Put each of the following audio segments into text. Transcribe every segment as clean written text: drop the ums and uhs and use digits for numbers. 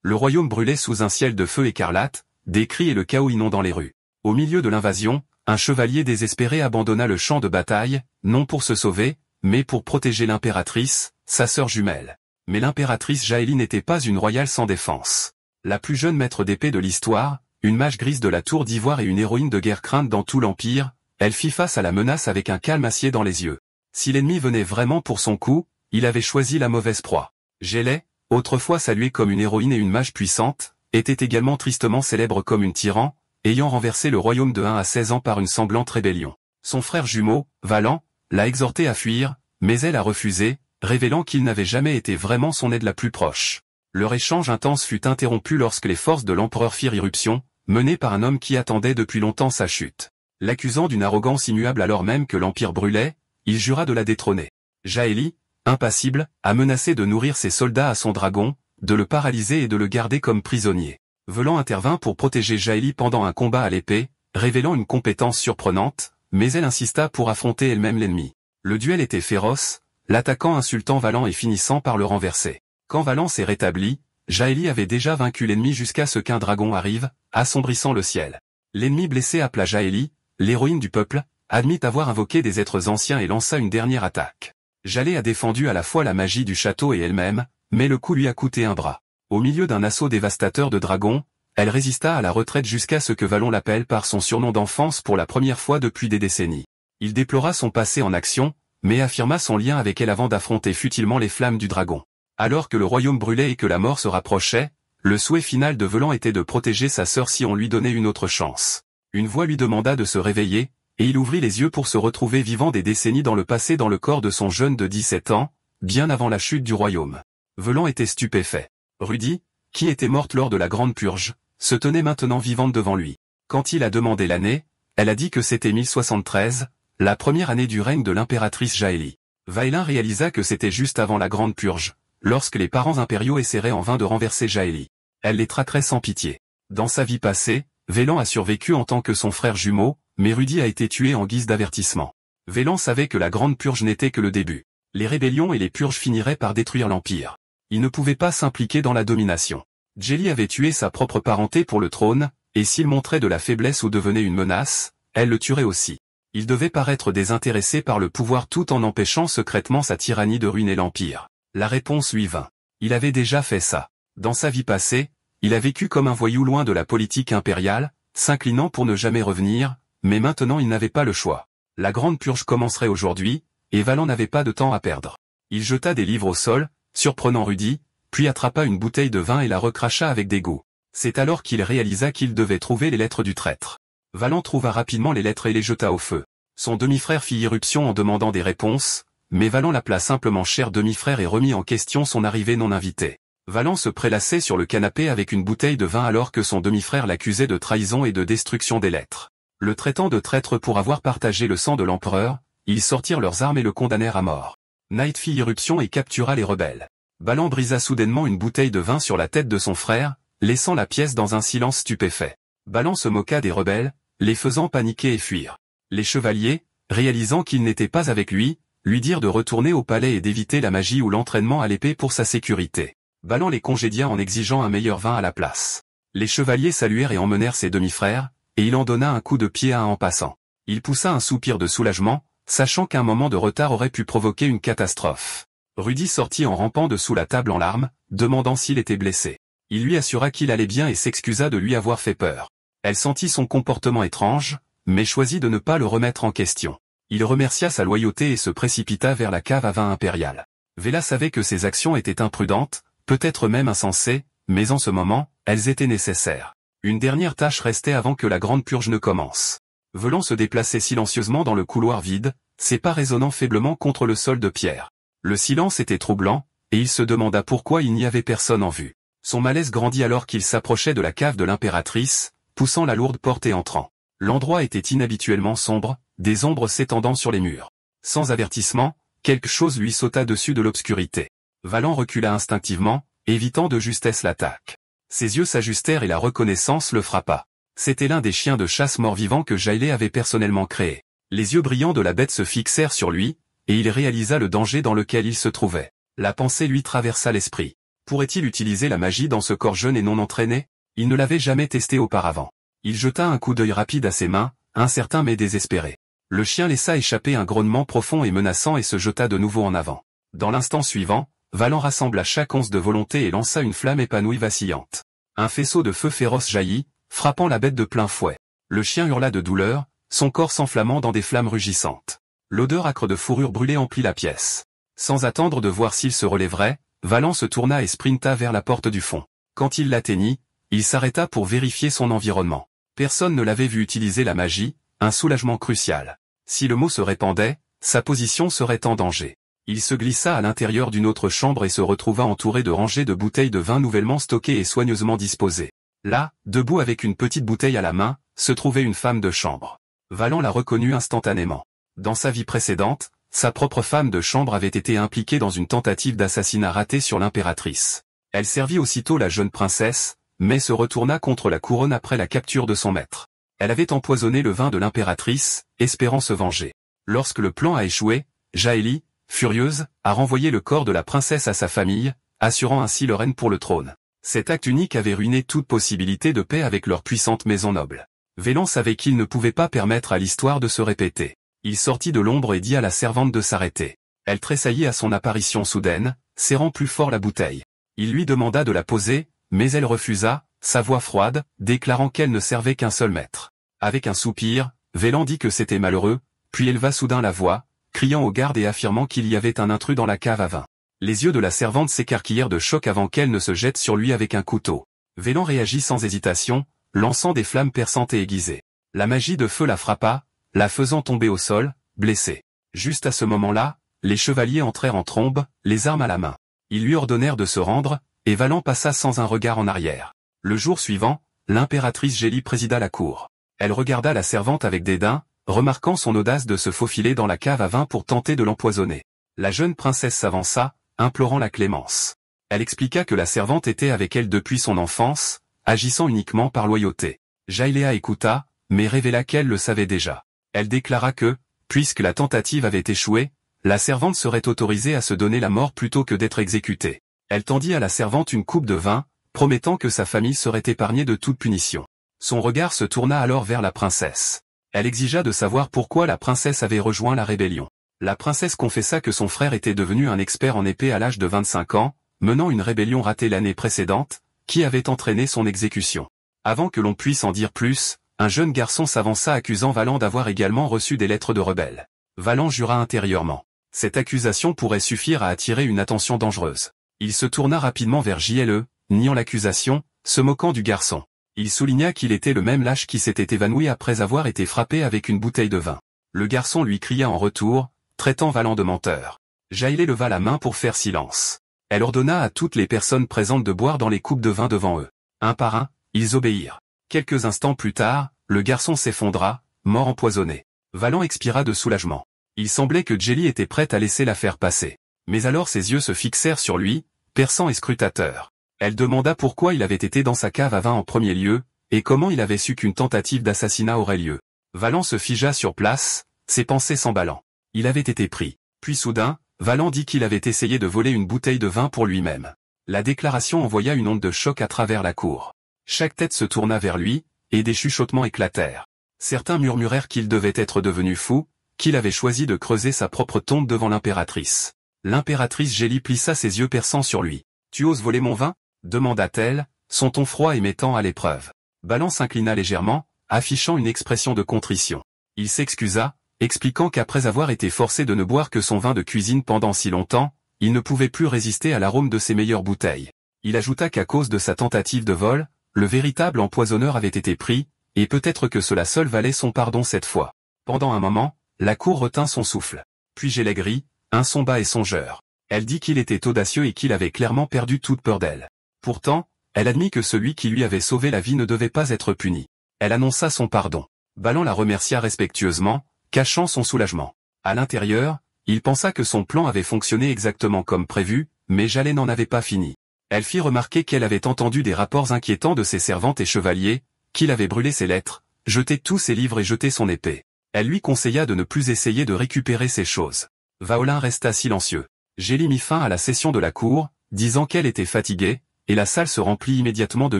Le royaume brûlait sous un ciel de feu écarlate, des cris et le chaos inondant les rues. Au milieu de l'invasion, un chevalier désespéré abandonna le champ de bataille, non pour se sauver, mais pour protéger l'impératrice, sa sœur jumelle. Mais l'impératrice Jaélie n'était pas une royale sans défense. La plus jeune maître d'épée de l'histoire, une mage grise de la tour d'ivoire et une héroïne de guerre crainte dans tout l'Empire, elle fit face à la menace avec un calme acier dans les yeux. Si l'ennemi venait vraiment pour son coup, il avait choisi la mauvaise proie. Gélay, autrefois saluée comme une héroïne et une mage puissante, était également tristement célèbre comme une tyran, ayant renversé le royaume de 1 à 16 ans par une sanglante rébellion. Son frère jumeau, Valan, l'a exhorté à fuir, mais elle a refusé, révélant qu'il n'avait jamais été vraiment son aide la plus proche. Leur échange intense fut interrompu lorsque les forces de l'empereur firent irruption, menées par un homme qui attendait depuis longtemps sa chute. L'accusant d'une arrogance immuable alors même que l'empire brûlait, il jura de la détrôner. Jaélie, impassible, a menacé de nourrir ses soldats à son dragon, de le paralyser et de le garder comme prisonnier. Valan intervint pour protéger Jaélie pendant un combat à l'épée, révélant une compétence surprenante, mais elle insista pour affronter elle-même l'ennemi. Le duel était féroce, l'attaquant insultant Valan et finissant par le renverser. Quand Valan s'est rétabli, Jaélie avait déjà vaincu l'ennemi jusqu'à ce qu'un dragon arrive, assombrissant le ciel. L'ennemi blessé appela Jaélie, l'héroïne du peuple, admit avoir invoqué des êtres anciens et lança une dernière attaque. Jaélie a défendu à la fois la magie du château et elle-même, mais le coup lui a coûté un bras. Au milieu d'un assaut dévastateur de dragons, elle résista à la retraite jusqu'à ce que Valan l'appelle par son surnom d'enfance pour la première fois depuis des décennies. Il déplora son passé en action, mais affirma son lien avec elle avant d'affronter futilement les flammes du dragon. Alors que le royaume brûlait et que la mort se rapprochait, le souhait final de Valan était de protéger sa sœur si on lui donnait une autre chance. Une voix lui demanda de se réveiller, et il ouvrit les yeux pour se retrouver vivant des décennies dans le passé dans le corps de son jeune de 17 ans, bien avant la chute du royaume. Valan était stupéfait. Rudy, qui était morte lors de la Grande Purge, se tenait maintenant vivante devant lui. Quand il a demandé l'année, elle a dit que c'était 1073, la première année du règne de l'impératrice Jaélie. Vaelin réalisa que c'était juste avant la Grande Purge, lorsque les parents impériaux essaieraient en vain de renverser Jaélie. Elle les traquerait sans pitié. Dans sa vie passée, Valan a survécu en tant que son frère jumeau, mais Rudy a été tué en guise d'avertissement. Valan savait que la Grande Purge n'était que le début. Les rébellions et les purges finiraient par détruire l'Empire. Il ne pouvait pas s'impliquer dans la domination. Jaélie avait tué sa propre parenté pour le trône, et s'il montrait de la faiblesse ou devenait une menace, elle le tuerait aussi. Il devait paraître désintéressé par le pouvoir tout en empêchant secrètement sa tyrannie de ruiner l'Empire. La réponse lui vint. Il avait déjà fait ça. Dans sa vie passée, il a vécu comme un voyou loin de la politique impériale, s'inclinant pour ne jamais revenir, mais maintenant il n'avait pas le choix. La Grande Purge commencerait aujourd'hui, et Valan n'avait pas de temps à perdre. Il jeta des livres au sol, surprenant Rudy, puis attrapa une bouteille de vin et la recracha avec dégoût. C'est alors qu'il réalisa qu'il devait trouver les lettres du traître. Valan trouva rapidement les lettres et les jeta au feu. Son demi-frère fit irruption en demandant des réponses, mais Valan l'appela simplement cher demi-frère et remit en question son arrivée non invitée. Valan se prélassait sur le canapé avec une bouteille de vin alors que son demi-frère l'accusait de trahison et de destruction des lettres. Le traitant de traître pour avoir partagé le sang de l'empereur, ils sortirent leurs armes et le condamnèrent à mort. Knight fit irruption et captura les rebelles. Valan brisa soudainement une bouteille de vin sur la tête de son frère, laissant la pièce dans un silence stupéfait. Valan se moqua des rebelles, les faisant paniquer et fuir. Les chevaliers, réalisant qu'il n'était pas avec lui, lui dirent de retourner au palais et d'éviter la magie ou l'entraînement à l'épée pour sa sécurité. Valan les congédia en exigeant un meilleur vin à la place. Les chevaliers saluèrent et emmenèrent ses demi-frères, et il en donna un coup de pied à un en passant. Il poussa un soupir de soulagement, sachant qu'un moment de retard aurait pu provoquer une catastrophe. Rudy sortit en rampant de sous la table en larmes, demandant s'il était blessé. Il lui assura qu'il allait bien et s'excusa de lui avoir fait peur. Elle sentit son comportement étrange, mais choisit de ne pas le remettre en question. Il remercia sa loyauté et se précipita vers la cave à vin impériale. Vela savait que ses actions étaient imprudentes, peut-être même insensées, mais en ce moment, elles étaient nécessaires. Une dernière tâche restait avant que la Grande Purge ne commence. Valan se déplaçait silencieusement dans le couloir vide, ses pas résonnant faiblement contre le sol de pierre. Le silence était troublant, et il se demanda pourquoi il n'y avait personne en vue. Son malaise grandit alors qu'il s'approchait de la cave de l'impératrice, poussant la lourde porte et entrant. L'endroit était inhabituellement sombre, des ombres s'étendant sur les murs. Sans avertissement, quelque chose lui sauta dessus de l'obscurité. Valan recula instinctivement, évitant de justesse l'attaque. Ses yeux s'ajustèrent et la reconnaissance le frappa. C'était l'un des chiens de chasse mort-vivants que Jaélie avait personnellement créé. Les yeux brillants de la bête se fixèrent sur lui, et il réalisa le danger dans lequel il se trouvait. La pensée lui traversa l'esprit. Pourrait-il utiliser la magie dans ce corps jeune et non entraîné? Il ne l'avait jamais testé auparavant. Il jeta un coup d'œil rapide à ses mains, incertain mais désespéré. Le chien laissa échapper un grognement profond et menaçant et se jeta de nouveau en avant. Dans l'instant suivant, Valan rassembla chaque once de volonté et lança une flamme épanouie vacillante. Un faisceau de feu féroce jaillit, frappant la bête de plein fouet. Le chien hurla de douleur, son corps s'enflammant dans des flammes rugissantes. L'odeur âcre de fourrure brûlée emplit la pièce. Sans attendre de voir s'il se relèverait, Valan se tourna et sprinta vers la porte du fond. Quand il l'atteignit, il s'arrêta pour vérifier son environnement. Personne ne l'avait vu utiliser la magie, un soulagement crucial. Si le mot se répandait, sa position serait en danger. Il se glissa à l'intérieur d'une autre chambre et se retrouva entouré de rangées de bouteilles de vin nouvellement stockées et soigneusement disposées. Là, debout avec une petite bouteille à la main, se trouvait une femme de chambre. Valan la reconnut instantanément. Dans sa vie précédente, sa propre femme de chambre avait été impliquée dans une tentative d'assassinat raté sur l'impératrice. Elle servit aussitôt la jeune princesse, mais se retourna contre la couronne après la capture de son maître. Elle avait empoisonné le vin de l'impératrice, espérant se venger. Lorsque le plan a échoué, Jaehaly, furieuse, a renvoyé le corps de la princesse à sa famille, assurant ainsi le règne pour le trône. Cet acte unique avait ruiné toute possibilité de paix avec leur puissante maison noble. Valan savait qu'il ne pouvait pas permettre à l'histoire de se répéter. Il sortit de l'ombre et dit à la servante de s'arrêter. Elle tressaillit à son apparition soudaine, serrant plus fort la bouteille. Il lui demanda de la poser, mais elle refusa, sa voix froide, déclarant qu'elle ne servait qu'un seul maître. Avec un soupir, Valan dit que c'était malheureux, puis éleva soudain la voix, criant aux gardes et affirmant qu'il y avait un intrus dans la cave à vin. Les yeux de la servante s'écarquillèrent de choc avant qu'elle ne se jette sur lui avec un couteau. Valan réagit sans hésitation, lançant des flammes perçantes et aiguisées. La magie de feu la frappa, la faisant tomber au sol, blessée. Juste à ce moment-là, les chevaliers entrèrent en trombe, les armes à la main. Ils lui ordonnèrent de se rendre, et Valan passa sans un regard en arrière. Le jour suivant, l'impératrice Jaehaly présida la cour. Elle regarda la servante avec dédain, remarquant son audace de se faufiler dans la cave à vin pour tenter de l'empoisonner. La jeune princesse s'avança, implorant la clémence. Elle expliqua que la servante était avec elle depuis son enfance, agissant uniquement par loyauté. Jaehaly écouta, mais révéla qu'elle le savait déjà. Elle déclara que, puisque la tentative avait échoué, la servante serait autorisée à se donner la mort plutôt que d'être exécutée. Elle tendit à la servante une coupe de vin, promettant que sa famille serait épargnée de toute punition. Son regard se tourna alors vers la princesse. Elle exigea de savoir pourquoi la princesse avait rejoint la rébellion. La princesse confessa que son frère était devenu un expert en épée à l'âge de 25 ans, menant une rébellion ratée l'année précédente, qui avait entraîné son exécution. Avant que l'on puisse en dire plus, un jeune garçon s'avança accusant Valan d'avoir également reçu des lettres de rebelles. Valan jura intérieurement. Cette accusation pourrait suffire à attirer une attention dangereuse. Il se tourna rapidement vers Jaehaly, niant l'accusation, se moquant du garçon. Il souligna qu'il était le même lâche qui s'était évanoui après avoir été frappé avec une bouteille de vin. Le garçon lui cria en retour, traitant Valan de menteur. Jaehaly leva la main pour faire silence. Elle ordonna à toutes les personnes présentes de boire dans les coupes de vin devant eux. Un par un, ils obéirent. Quelques instants plus tard, le garçon s'effondra, mort empoisonné. Valan expira de soulagement. Il semblait que Jaehaly était prête à laisser l'affaire passer. Mais alors ses yeux se fixèrent sur lui, perçants et scrutateurs. Elle demanda pourquoi il avait été dans sa cave à vin en premier lieu, et comment il avait su qu'une tentative d'assassinat aurait lieu. Valan se figea sur place, ses pensées s'emballant. Il avait été pris. Puis soudain, Valan dit qu'il avait essayé de voler une bouteille de vin pour lui-même. La déclaration envoya une onde de choc à travers la cour. Chaque tête se tourna vers lui, et des chuchotements éclatèrent. Certains murmurèrent qu'il devait être devenu fou, qu'il avait choisi de creuser sa propre tombe devant l'impératrice. L'impératrice Jaehaly plissa ses yeux perçants sur lui. « Tu oses voler mon vin ?» demanda-t-elle, son ton froid et mettant à l'épreuve. Valan s'inclina légèrement, affichant une expression de contrition. Il s'excusa, expliquant qu'après avoir été forcé de ne boire que son vin de cuisine pendant si longtemps, il ne pouvait plus résister à l'arôme de ses meilleures bouteilles. Il ajouta qu'à cause de sa tentative de vol, le véritable empoisonneur avait été pris, et peut-être que cela seul valait son pardon cette fois. Pendant un moment, la cour retint son souffle. Puis Jaehaly, un son bas et songeur. Elle dit qu'il était audacieux et qu'il avait clairement perdu toute peur d'elle. Pourtant, elle admit que celui qui lui avait sauvé la vie ne devait pas être puni. Elle annonça son pardon. Valan la remercia respectueusement, cachant son soulagement. À l'intérieur, il pensa que son plan avait fonctionné exactement comme prévu, mais Jaehaly n'en avait pas fini. Elle fit remarquer qu'elle avait entendu des rapports inquiétants de ses servantes et chevaliers, qu'il avait brûlé ses lettres, jeté tous ses livres et jeté son épée. Elle lui conseilla de ne plus essayer de récupérer ces choses. Vaolin resta silencieux. Jaehaly mit fin à la session de la cour, disant qu'elle était fatiguée, et la salle se remplit immédiatement de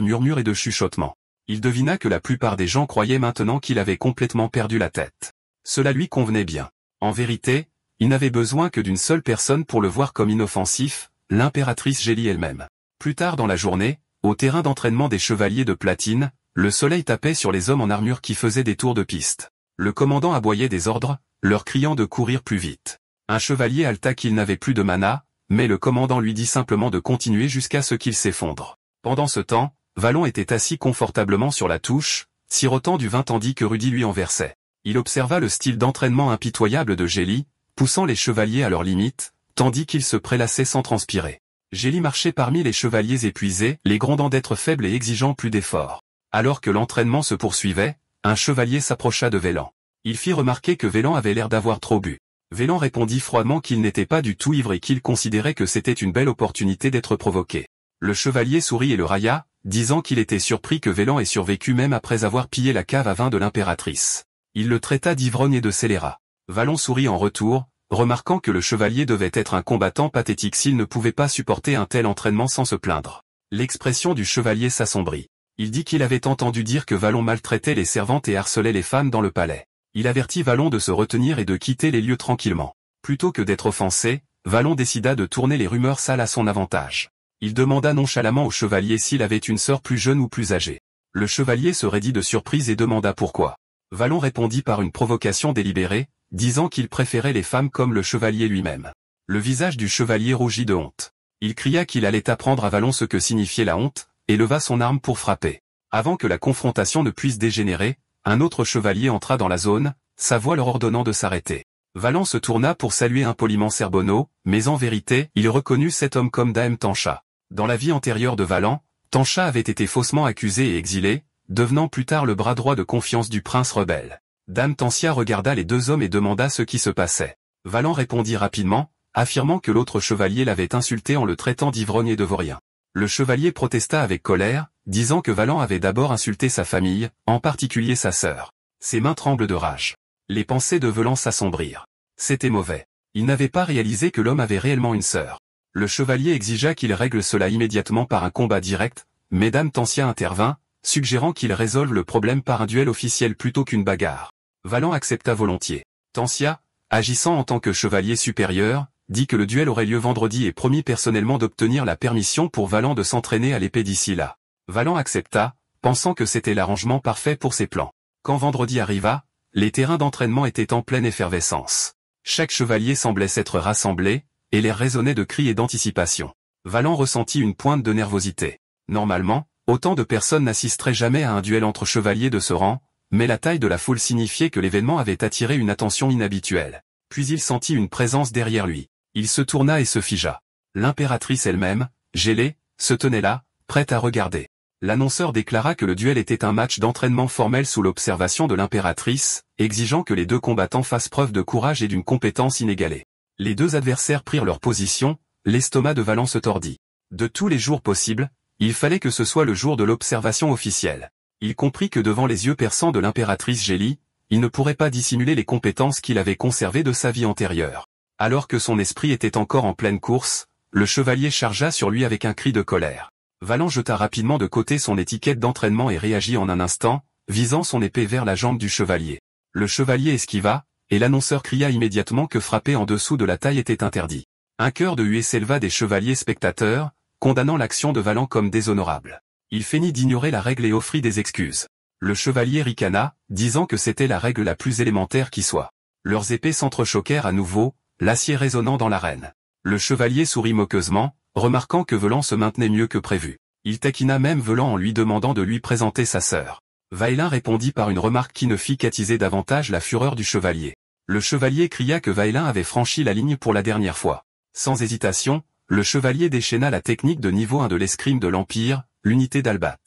murmures et de chuchotements. Il devina que la plupart des gens croyaient maintenant qu'il avait complètement perdu la tête. Cela lui convenait bien. En vérité, il n'avait besoin que d'une seule personne pour le voir comme inoffensif, l'impératrice Gélie elle-même. Plus tard dans la journée, au terrain d'entraînement des chevaliers de platine, le soleil tapait sur les hommes en armure qui faisaient des tours de piste. Le commandant aboyait des ordres, leur criant de courir plus vite. Un chevalier halta qu'il n'avait plus de mana, mais le commandant lui dit simplement de continuer jusqu'à ce qu'il s'effondre. Pendant ce temps, Valon était assis confortablement sur la touche, sirotant du vin tandis que Rudy lui en versait. Il observa le style d'entraînement impitoyable de Gélie, poussant les chevaliers à leurs limites, tandis qu'ils se prélassaient sans transpirer. Gélie marchait parmi les chevaliers épuisés, les grondant d'être faibles et exigeant plus d'efforts. Alors que l'entraînement se poursuivait, un chevalier s'approcha de Vélan. Il fit remarquer que Vélan avait l'air d'avoir trop bu. Vélan répondit froidement qu'il n'était pas du tout ivre et qu'il considérait que c'était une belle opportunité d'être provoqué. Le chevalier sourit et le railla, disant qu'il était surpris que Vélan ait survécu même après avoir pillé la cave à vin de l'impératrice. Il le traita d'ivrogne et de scélérat. Valon sourit en retour, remarquant que le chevalier devait être un combattant pathétique s'il ne pouvait pas supporter un tel entraînement sans se plaindre. L'expression du chevalier s'assombrit. Il dit qu'il avait entendu dire que Valon maltraitait les servantes et harcelait les femmes dans le palais. Il avertit Valon de se retenir et de quitter les lieux tranquillement. Plutôt que d'être offensé, Valon décida de tourner les rumeurs sales à son avantage. Il demanda nonchalamment au chevalier s'il avait une sœur plus jeune ou plus âgée. Le chevalier se raidit de surprise et demanda pourquoi. Valon répondit par une provocation délibérée, disant qu'il préférait les femmes comme le chevalier lui-même. Le visage du chevalier rougit de honte. Il cria qu'il allait apprendre à Valon ce que signifiait la honte, et leva son arme pour frapper. Avant que la confrontation ne puisse dégénérer, un autre chevalier entra dans la zone, sa voix leur ordonnant de s'arrêter. Valon se tourna pour saluer impoliment Cerbonneau, mais en vérité, il reconnut cet homme comme Dame Tancha. Dans la vie antérieure de Valon, Tancha avait été faussement accusé et exilé, devenant plus tard le bras droit de confiance du prince rebelle. Dame Tancia regarda les deux hommes et demanda ce qui se passait. Valon répondit rapidement, affirmant que l'autre chevalier l'avait insulté en le traitant d'ivrogne et de vaurien. Le chevalier protesta avec colère, disant que Valon avait d'abord insulté sa famille, en particulier sa sœur. Ses mains tremblent de rage. Les pensées de Valon s'assombrirent. C'était mauvais. Il n'avait pas réalisé que l'homme avait réellement une sœur. Le chevalier exigea qu'il règle cela immédiatement par un combat direct, mais Dame Tancia intervint, suggérant qu'il résolve le problème par un duel officiel plutôt qu'une bagarre. Valon accepta volontiers. Tancia, agissant en tant que chevalier supérieur, dit que le duel aurait lieu vendredi et promit personnellement d'obtenir la permission pour Valon de s'entraîner à l'épée d'ici là. Valon accepta, pensant que c'était l'arrangement parfait pour ses plans. Quand vendredi arriva, les terrains d'entraînement étaient en pleine effervescence. Chaque chevalier semblait s'être rassemblé, et l'air résonnait de cris et d'anticipation. Valon ressentit une pointe de nervosité. Normalement, autant de personnes n'assisteraient jamais à un duel entre chevaliers de ce rang, mais la taille de la foule signifiait que l'événement avait attiré une attention inhabituelle. Puis il sentit une présence derrière lui. Il se tourna et se figea. L'impératrice elle-même, gelée, se tenait là, prête à regarder. L'annonceur déclara que le duel était un match d'entraînement formel sous l'observation de l'impératrice, exigeant que les deux combattants fassent preuve de courage et d'une compétence inégalée. Les deux adversaires prirent leur position, l'estomac de Valon se tordit. De tous les jours possibles, il fallait que ce soit le jour de l'observation officielle. Il comprit que devant les yeux perçants de l'impératrice Gélie, il ne pourrait pas dissimuler les compétences qu'il avait conservées de sa vie antérieure. Alors que son esprit était encore en pleine course, le chevalier chargea sur lui avec un cri de colère. Valon jeta rapidement de côté son étiquette d'entraînement et réagit en un instant, visant son épée vers la jambe du chevalier. Le chevalier esquiva, et l'annonceur cria immédiatement que frapper en dessous de la taille était interdit. Un chœur de huées s'éleva des chevaliers spectateurs, condamnant l'action de Valon comme déshonorable. Il feignit d'ignorer la règle et offrit des excuses. Le chevalier ricana, disant que c'était la règle la plus élémentaire qui soit. Leurs épées s'entrechoquèrent à nouveau, l'acier résonnant dans l'arène. Le chevalier sourit moqueusement, remarquant que Velan se maintenait mieux que prévu. Il taquina même Velan en lui demandant de lui présenter sa sœur. Vailin répondit par une remarque qui ne fit qu'attiser davantage la fureur du chevalier. Le chevalier cria que Vailin avait franchi la ligne pour la dernière fois. Sans hésitation, le chevalier déchaîna la technique de niveau 1 de l'escrime de l'Empire, l'unité d'Albat.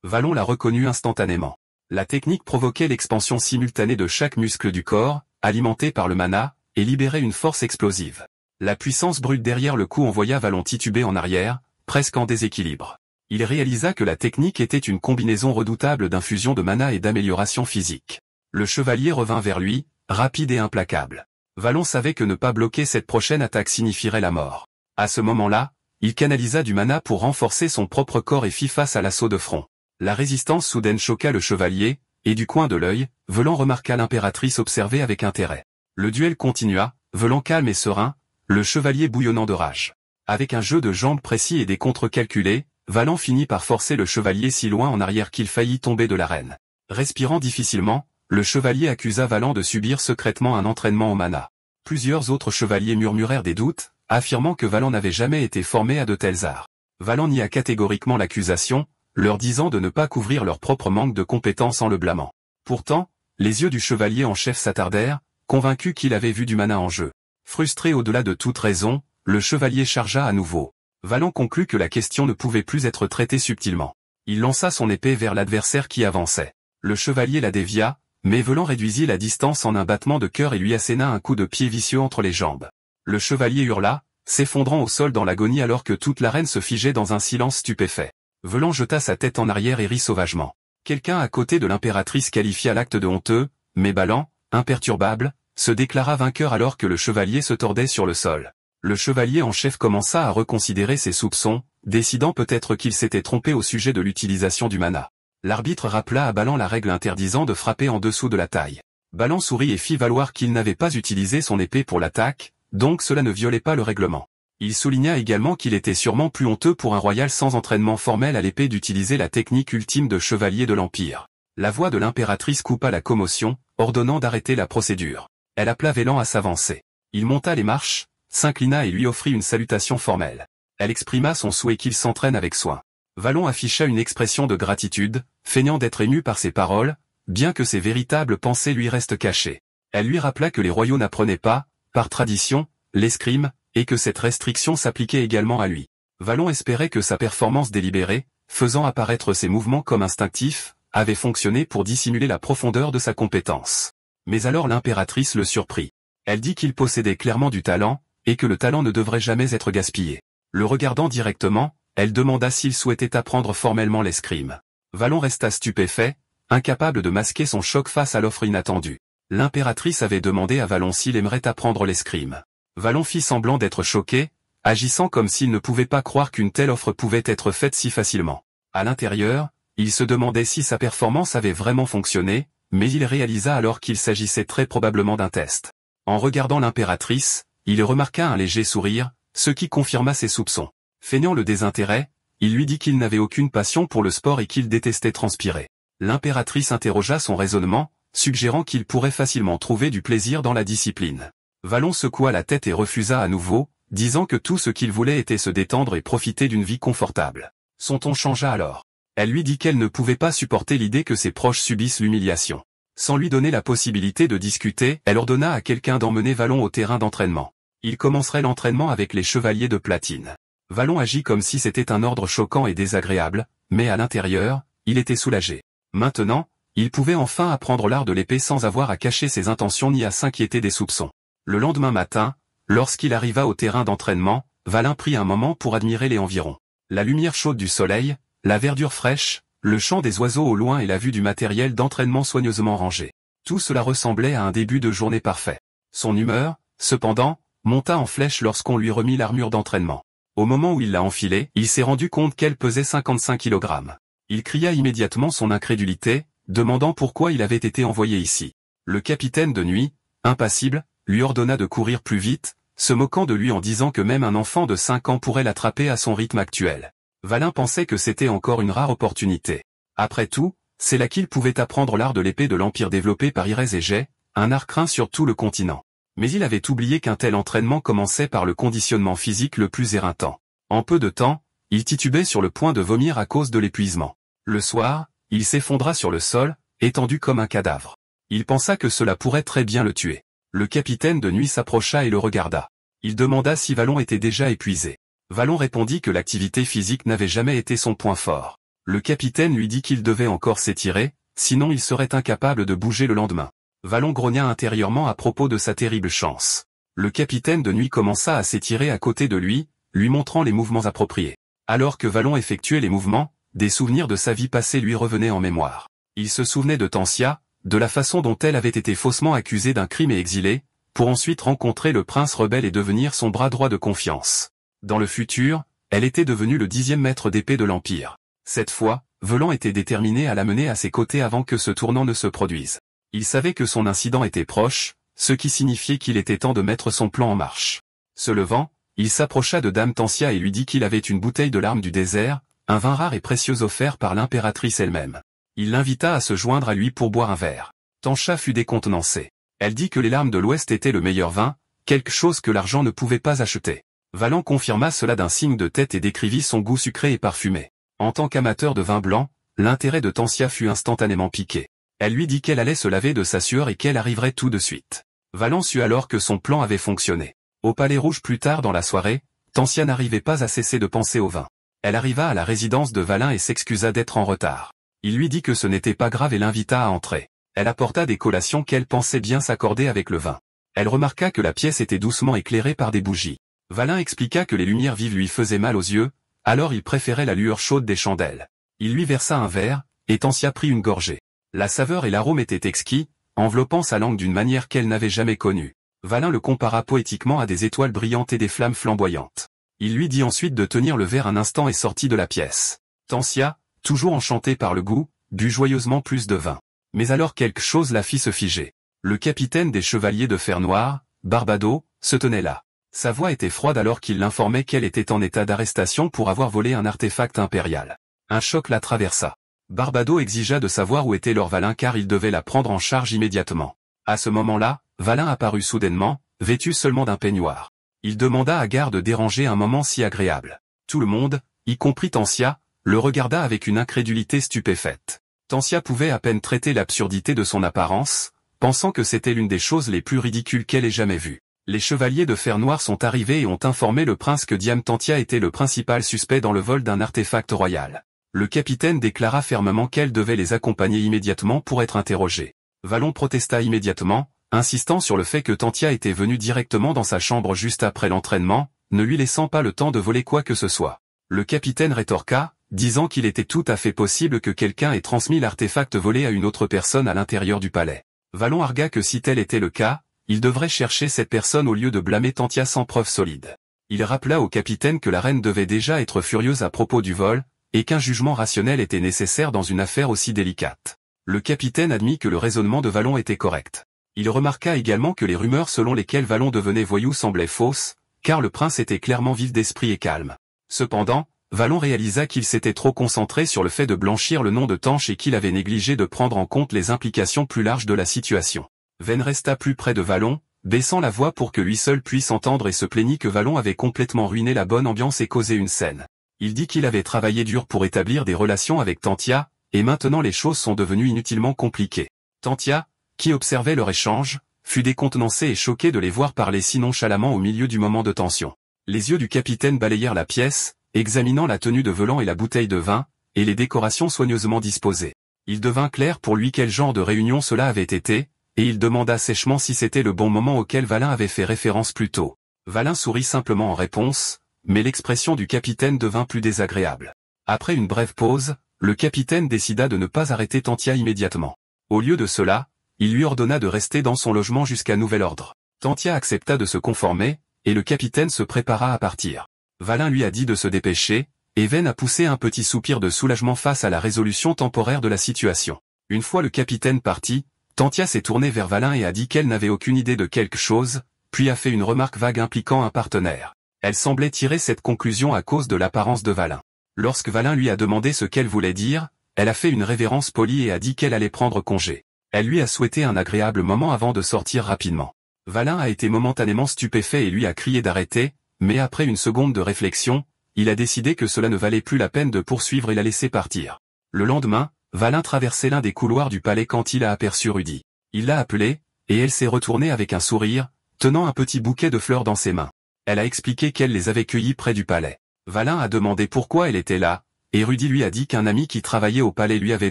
Valon la reconnut instantanément. La technique provoquait l'expansion simultanée de chaque muscle du corps, alimenté par le mana, et libérait une force explosive. La puissance brute derrière le coup envoya Valon tituber en arrière, presque en déséquilibre. Il réalisa que la technique était une combinaison redoutable d'infusion de mana et d'amélioration physique. Le chevalier revint vers lui, rapide et implacable. Valon savait que ne pas bloquer cette prochaine attaque signifierait la mort. À ce moment-là, il canalisa du mana pour renforcer son propre corps et fit face à l'assaut de front. La résistance soudaine choqua le chevalier, et du coin de l'œil, Velan remarqua l'impératrice observer avec intérêt. Le duel continua, Velan calme et serein, le chevalier bouillonnant de rage. Avec un jeu de jambes précis et des contres calculés, Valan finit par forcer le chevalier si loin en arrière qu'il faillit tomber de l'arène. Respirant difficilement, le chevalier accusa Valan de subir secrètement un entraînement au mana. Plusieurs autres chevaliers murmurèrent des doutes, affirmant que Valan n'avait jamais été formé à de tels arts. Valan nia catégoriquement l'accusation, leur disant de ne pas couvrir leur propre manque de compétences en le blâmant. Pourtant, les yeux du chevalier en chef s'attardèrent, convaincu qu'il avait vu du mana en jeu. Frustré au-delà de toute raison, le chevalier chargea à nouveau. Valan conclut que la question ne pouvait plus être traitée subtilement. Il lança son épée vers l'adversaire qui avançait. Le chevalier la dévia, mais Velan réduisit la distance en un battement de cœur et lui asséna un coup de pied vicieux entre les jambes. Le chevalier hurla, s'effondrant au sol dans l'agonie alors que toute l'arène se figeait dans un silence stupéfait. Velan jeta sa tête en arrière et rit sauvagement. Quelqu'un à côté de l'impératrice qualifia l'acte de honteux, mais Balan, imperturbable, se déclara vainqueur alors que le chevalier se tordait sur le sol. Le chevalier en chef commença à reconsidérer ses soupçons, décidant peut-être qu'il s'était trompé au sujet de l'utilisation du mana. L'arbitre rappela à Balan la règle interdisant de frapper en dessous de la taille. Balan sourit et fit valoir qu'il n'avait pas utilisé son épée pour l'attaque, donc cela ne violait pas le règlement. Il souligna également qu'il était sûrement plus honteux pour un royal sans entraînement formel à l'épée d'utiliser la technique ultime de chevalier de l'Empire. La voix de l'impératrice coupa la commotion, ordonnant d'arrêter la procédure. Elle appela Vélan à s'avancer. Il monta les marches, s'inclina et lui offrit une salutation formelle. Elle exprima son souhait qu'il s'entraîne avec soin. Valan afficha une expression de gratitude, feignant d'être ému par ses paroles, bien que ses véritables pensées lui restent cachées. Elle lui rappela que les royaux n'apprenaient pas, par tradition, l'escrime, et que cette restriction s'appliquait également à lui. Valan espérait que sa performance délibérée, faisant apparaître ses mouvements comme instinctifs, avait fonctionné pour dissimuler la profondeur de sa compétence. Mais alors l'impératrice le surprit. Elle dit qu'il possédait clairement du talent, et que le talent ne devrait jamais être gaspillé. Le regardant directement, elle demanda s'il souhaitait apprendre formellement l'escrime. Valan resta stupéfait, incapable de masquer son choc face à l'offre inattendue. L'impératrice avait demandé à Valan s'il aimerait apprendre l'escrime. Valan fit semblant d'être choqué, agissant comme s'il ne pouvait pas croire qu'une telle offre pouvait être faite si facilement. À l'intérieur, il se demandait si sa performance avait vraiment fonctionné, mais il réalisa alors qu'il s'agissait très probablement d'un test. En regardant l'impératrice, il remarqua un léger sourire, ce qui confirma ses soupçons. Feignant le désintérêt, il lui dit qu'il n'avait aucune passion pour le sport et qu'il détestait transpirer. L'impératrice interrogea son raisonnement, suggérant qu'il pourrait facilement trouver du plaisir dans la discipline. Valan secoua la tête et refusa à nouveau, disant que tout ce qu'il voulait était se détendre et profiter d'une vie confortable. Son ton changea alors. Elle lui dit qu'elle ne pouvait pas supporter l'idée que ses proches subissent l'humiliation. Sans lui donner la possibilité de discuter, elle ordonna à quelqu'un d'emmener Valan au terrain d'entraînement. Il commencerait l'entraînement avec les chevaliers de platine. Valan agit comme si c'était un ordre choquant et désagréable, mais à l'intérieur, il était soulagé. Maintenant, il pouvait enfin apprendre l'art de l'épée sans avoir à cacher ses intentions ni à s'inquiéter des soupçons. Le lendemain matin, lorsqu'il arriva au terrain d'entraînement, Valan prit un moment pour admirer les environs. La lumière chaude du soleil, la verdure fraîche, le chant des oiseaux au loin et la vue du matériel d'entraînement soigneusement rangé. Tout cela ressemblait à un début de journée parfait. Son humeur, cependant, monta en flèche lorsqu'on lui remit l'armure d'entraînement. Au moment où il l'a enfilée, il s'est rendu compte qu'elle pesait 55 kg. Il cria immédiatement son incrédulité, demandant pourquoi il avait été envoyé ici. Le capitaine de nuit, impassible, lui ordonna de courir plus vite, se moquant de lui en disant que même un enfant de 5 ans pourrait l'attraper à son rythme actuel. Valan pensait que c'était encore une rare opportunité. Après tout, c'est là qu'il pouvait apprendre l'art de l'épée de l'Empire développé par Irez et Jay, un art craint sur tout le continent. Mais il avait oublié qu'un tel entraînement commençait par le conditionnement physique le plus éreintant. En peu de temps, il titubait sur le point de vomir à cause de l'épuisement. Le soir, il s'effondra sur le sol, étendu comme un cadavre. Il pensa que cela pourrait très bien le tuer. Le capitaine de nuit s'approcha et le regarda. Il demanda si Valan était déjà épuisé. Valan répondit que l'activité physique n'avait jamais été son point fort. Le capitaine lui dit qu'il devait encore s'étirer, sinon il serait incapable de bouger le lendemain. Valan grogna intérieurement à propos de sa terrible chance. Le capitaine de nuit commença à s'étirer à côté de lui, lui montrant les mouvements appropriés. Alors que Valan effectuait les mouvements, des souvenirs de sa vie passée lui revenaient en mémoire. Il se souvenait de Tansia, de la façon dont elle avait été faussement accusée d'un crime et exilée, pour ensuite rencontrer le prince rebelle et devenir son bras droit de confiance. Dans le futur, Elle était devenue le 10e maître d'épée de l'Empire. Cette fois, Voland était déterminé à la mener à ses côtés avant que ce tournant ne se produise. Il savait que son incident était proche, ce qui signifiait qu'il était temps de mettre son plan en marche. Se levant, il s'approcha de Dame Tantia et lui dit qu'il avait une bouteille de larmes du désert, un vin rare et précieux offert par l'impératrice elle-même. Il l'invita à se joindre à lui pour boire un verre. Tantia fut décontenancée. Elle dit que les larmes de l'Ouest étaient le meilleur vin, quelque chose que l'argent ne pouvait pas acheter. Valan confirma cela d'un signe de tête et décrivit son goût sucré et parfumé. En tant qu'amateur de vin blanc, l'intérêt de Tantia fut instantanément piqué. Elle lui dit qu'elle allait se laver de sa sueur et qu'elle arriverait tout de suite. Valan sut alors que son plan avait fonctionné. Au Palais Rouge plus tard dans la soirée, Tantia n'arrivait pas à cesser de penser au vin. Elle arriva à la résidence de Valin et s'excusa d'être en retard. Il lui dit que ce n'était pas grave et l'invita à entrer. Elle apporta des collations qu'elle pensait bien s'accorder avec le vin. Elle remarqua que la pièce était doucement éclairée par des bougies. Valin expliqua que les lumières vives lui faisaient mal aux yeux, alors il préférait la lueur chaude des chandelles. Il lui versa un verre, et Tantia prit une gorgée. La saveur et l'arôme étaient exquis, enveloppant sa langue d'une manière qu'elle n'avait jamais connue. Valin le compara poétiquement à des étoiles brillantes et des flammes flamboyantes. Il lui dit ensuite de tenir le verre un instant et sortit de la pièce. Tantia, toujours enchantée par le goût, but joyeusement plus de vin. Mais alors quelque chose la fit se figer. Le capitaine des chevaliers de fer noir, Barbado, se tenait là. Sa voix était froide alors qu'il l'informait qu'elle était en état d'arrestation pour avoir volé un artefact impérial. Un choc la traversa. Barbado exigea de savoir où était Lord Valin car il devait la prendre en charge immédiatement. À ce moment-là, Valin apparut soudainement, vêtu seulement d'un peignoir. Il demanda à Gare de déranger un moment si agréable. Tout le monde, y compris Tantia, le regarda avec une incrédulité stupéfaite. Tantia pouvait à peine traiter l'absurdité de son apparence, pensant que c'était l'une des choses les plus ridicules qu'elle ait jamais vues. Les chevaliers de fer noir sont arrivés et ont informé le prince que Diam Tantia était le principal suspect dans le vol d'un artefact royal. Le capitaine déclara fermement qu'elle devait les accompagner immédiatement pour être interrogée. Valon protesta immédiatement, insistant sur le fait que Tantia était venue directement dans sa chambre juste après l'entraînement, ne lui laissant pas le temps de voler quoi que ce soit. Le capitaine rétorqua, disant qu'il était tout à fait possible que quelqu'un ait transmis l'artefact volé à une autre personne à l'intérieur du palais. Valon argua que si tel était le cas, il devrait chercher cette personne au lieu de blâmer Tantia sans preuve solide. Il rappela au capitaine que la reine devait déjà être furieuse à propos du vol, et qu'un jugement rationnel était nécessaire dans une affaire aussi délicate. Le capitaine admit que le raisonnement de Valon était correct. Il remarqua également que les rumeurs selon lesquelles Valon devenait voyou semblaient fausses, car le prince était clairement vif d'esprit et calme. Cependant, Valon réalisa qu'il s'était trop concentré sur le fait de blanchir le nom de Tanche et qu'il avait négligé de prendre en compte les implications plus larges de la situation. Ven resta plus près de Valon, baissant la voix pour que lui seul puisse entendre et se plaignit que Valon avait complètement ruiné la bonne ambiance et causé une scène. Il dit qu'il avait travaillé dur pour établir des relations avec Tantia, et maintenant les choses sont devenues inutilement compliquées. Tantia, qui observait leur échange, fut décontenancée et choquée de les voir parler si nonchalamment au milieu du moment de tension. Les yeux du capitaine balayèrent la pièce, examinant la tenue de Voland et la bouteille de vin, et les décorations soigneusement disposées. Il devint clair pour lui quel genre de réunion cela avait été, et il demanda sèchement si c'était le bon moment auquel Valin avait fait référence plus tôt. Valin sourit simplement en réponse, mais l'expression du capitaine devint plus désagréable. Après une brève pause, le capitaine décida de ne pas arrêter Tantia immédiatement. Au lieu de cela, il lui ordonna de rester dans son logement jusqu'à nouvel ordre. Tantia accepta de se conformer, et le capitaine se prépara à partir. Valin lui a dit de se dépêcher, et Ven a poussé un petit soupir de soulagement face à la résolution temporaire de la situation. Une fois le capitaine parti, Tantia s'est tournée vers Valin et a dit qu'elle n'avait aucune idée de quelque chose, puis a fait une remarque vague impliquant un partenaire. Elle semblait tirer cette conclusion à cause de l'apparence de Valin. Lorsque Valin lui a demandé ce qu'elle voulait dire, elle a fait une révérence polie et a dit qu'elle allait prendre congé. Elle lui a souhaité un agréable moment avant de sortir rapidement. Valin a été momentanément stupéfait et lui a crié d'arrêter, mais après une seconde de réflexion, il a décidé que cela ne valait plus la peine de poursuivre et l'a laissé partir. Le lendemain, Valin traversait l'un des couloirs du palais quand il a aperçu Rudy. Il l'a appelée, et elle s'est retournée avec un sourire, tenant un petit bouquet de fleurs dans ses mains. Elle a expliqué qu'elle les avait cueillies près du palais. Valin a demandé pourquoi elle était là, et Rudy lui a dit qu'un ami qui travaillait au palais lui avait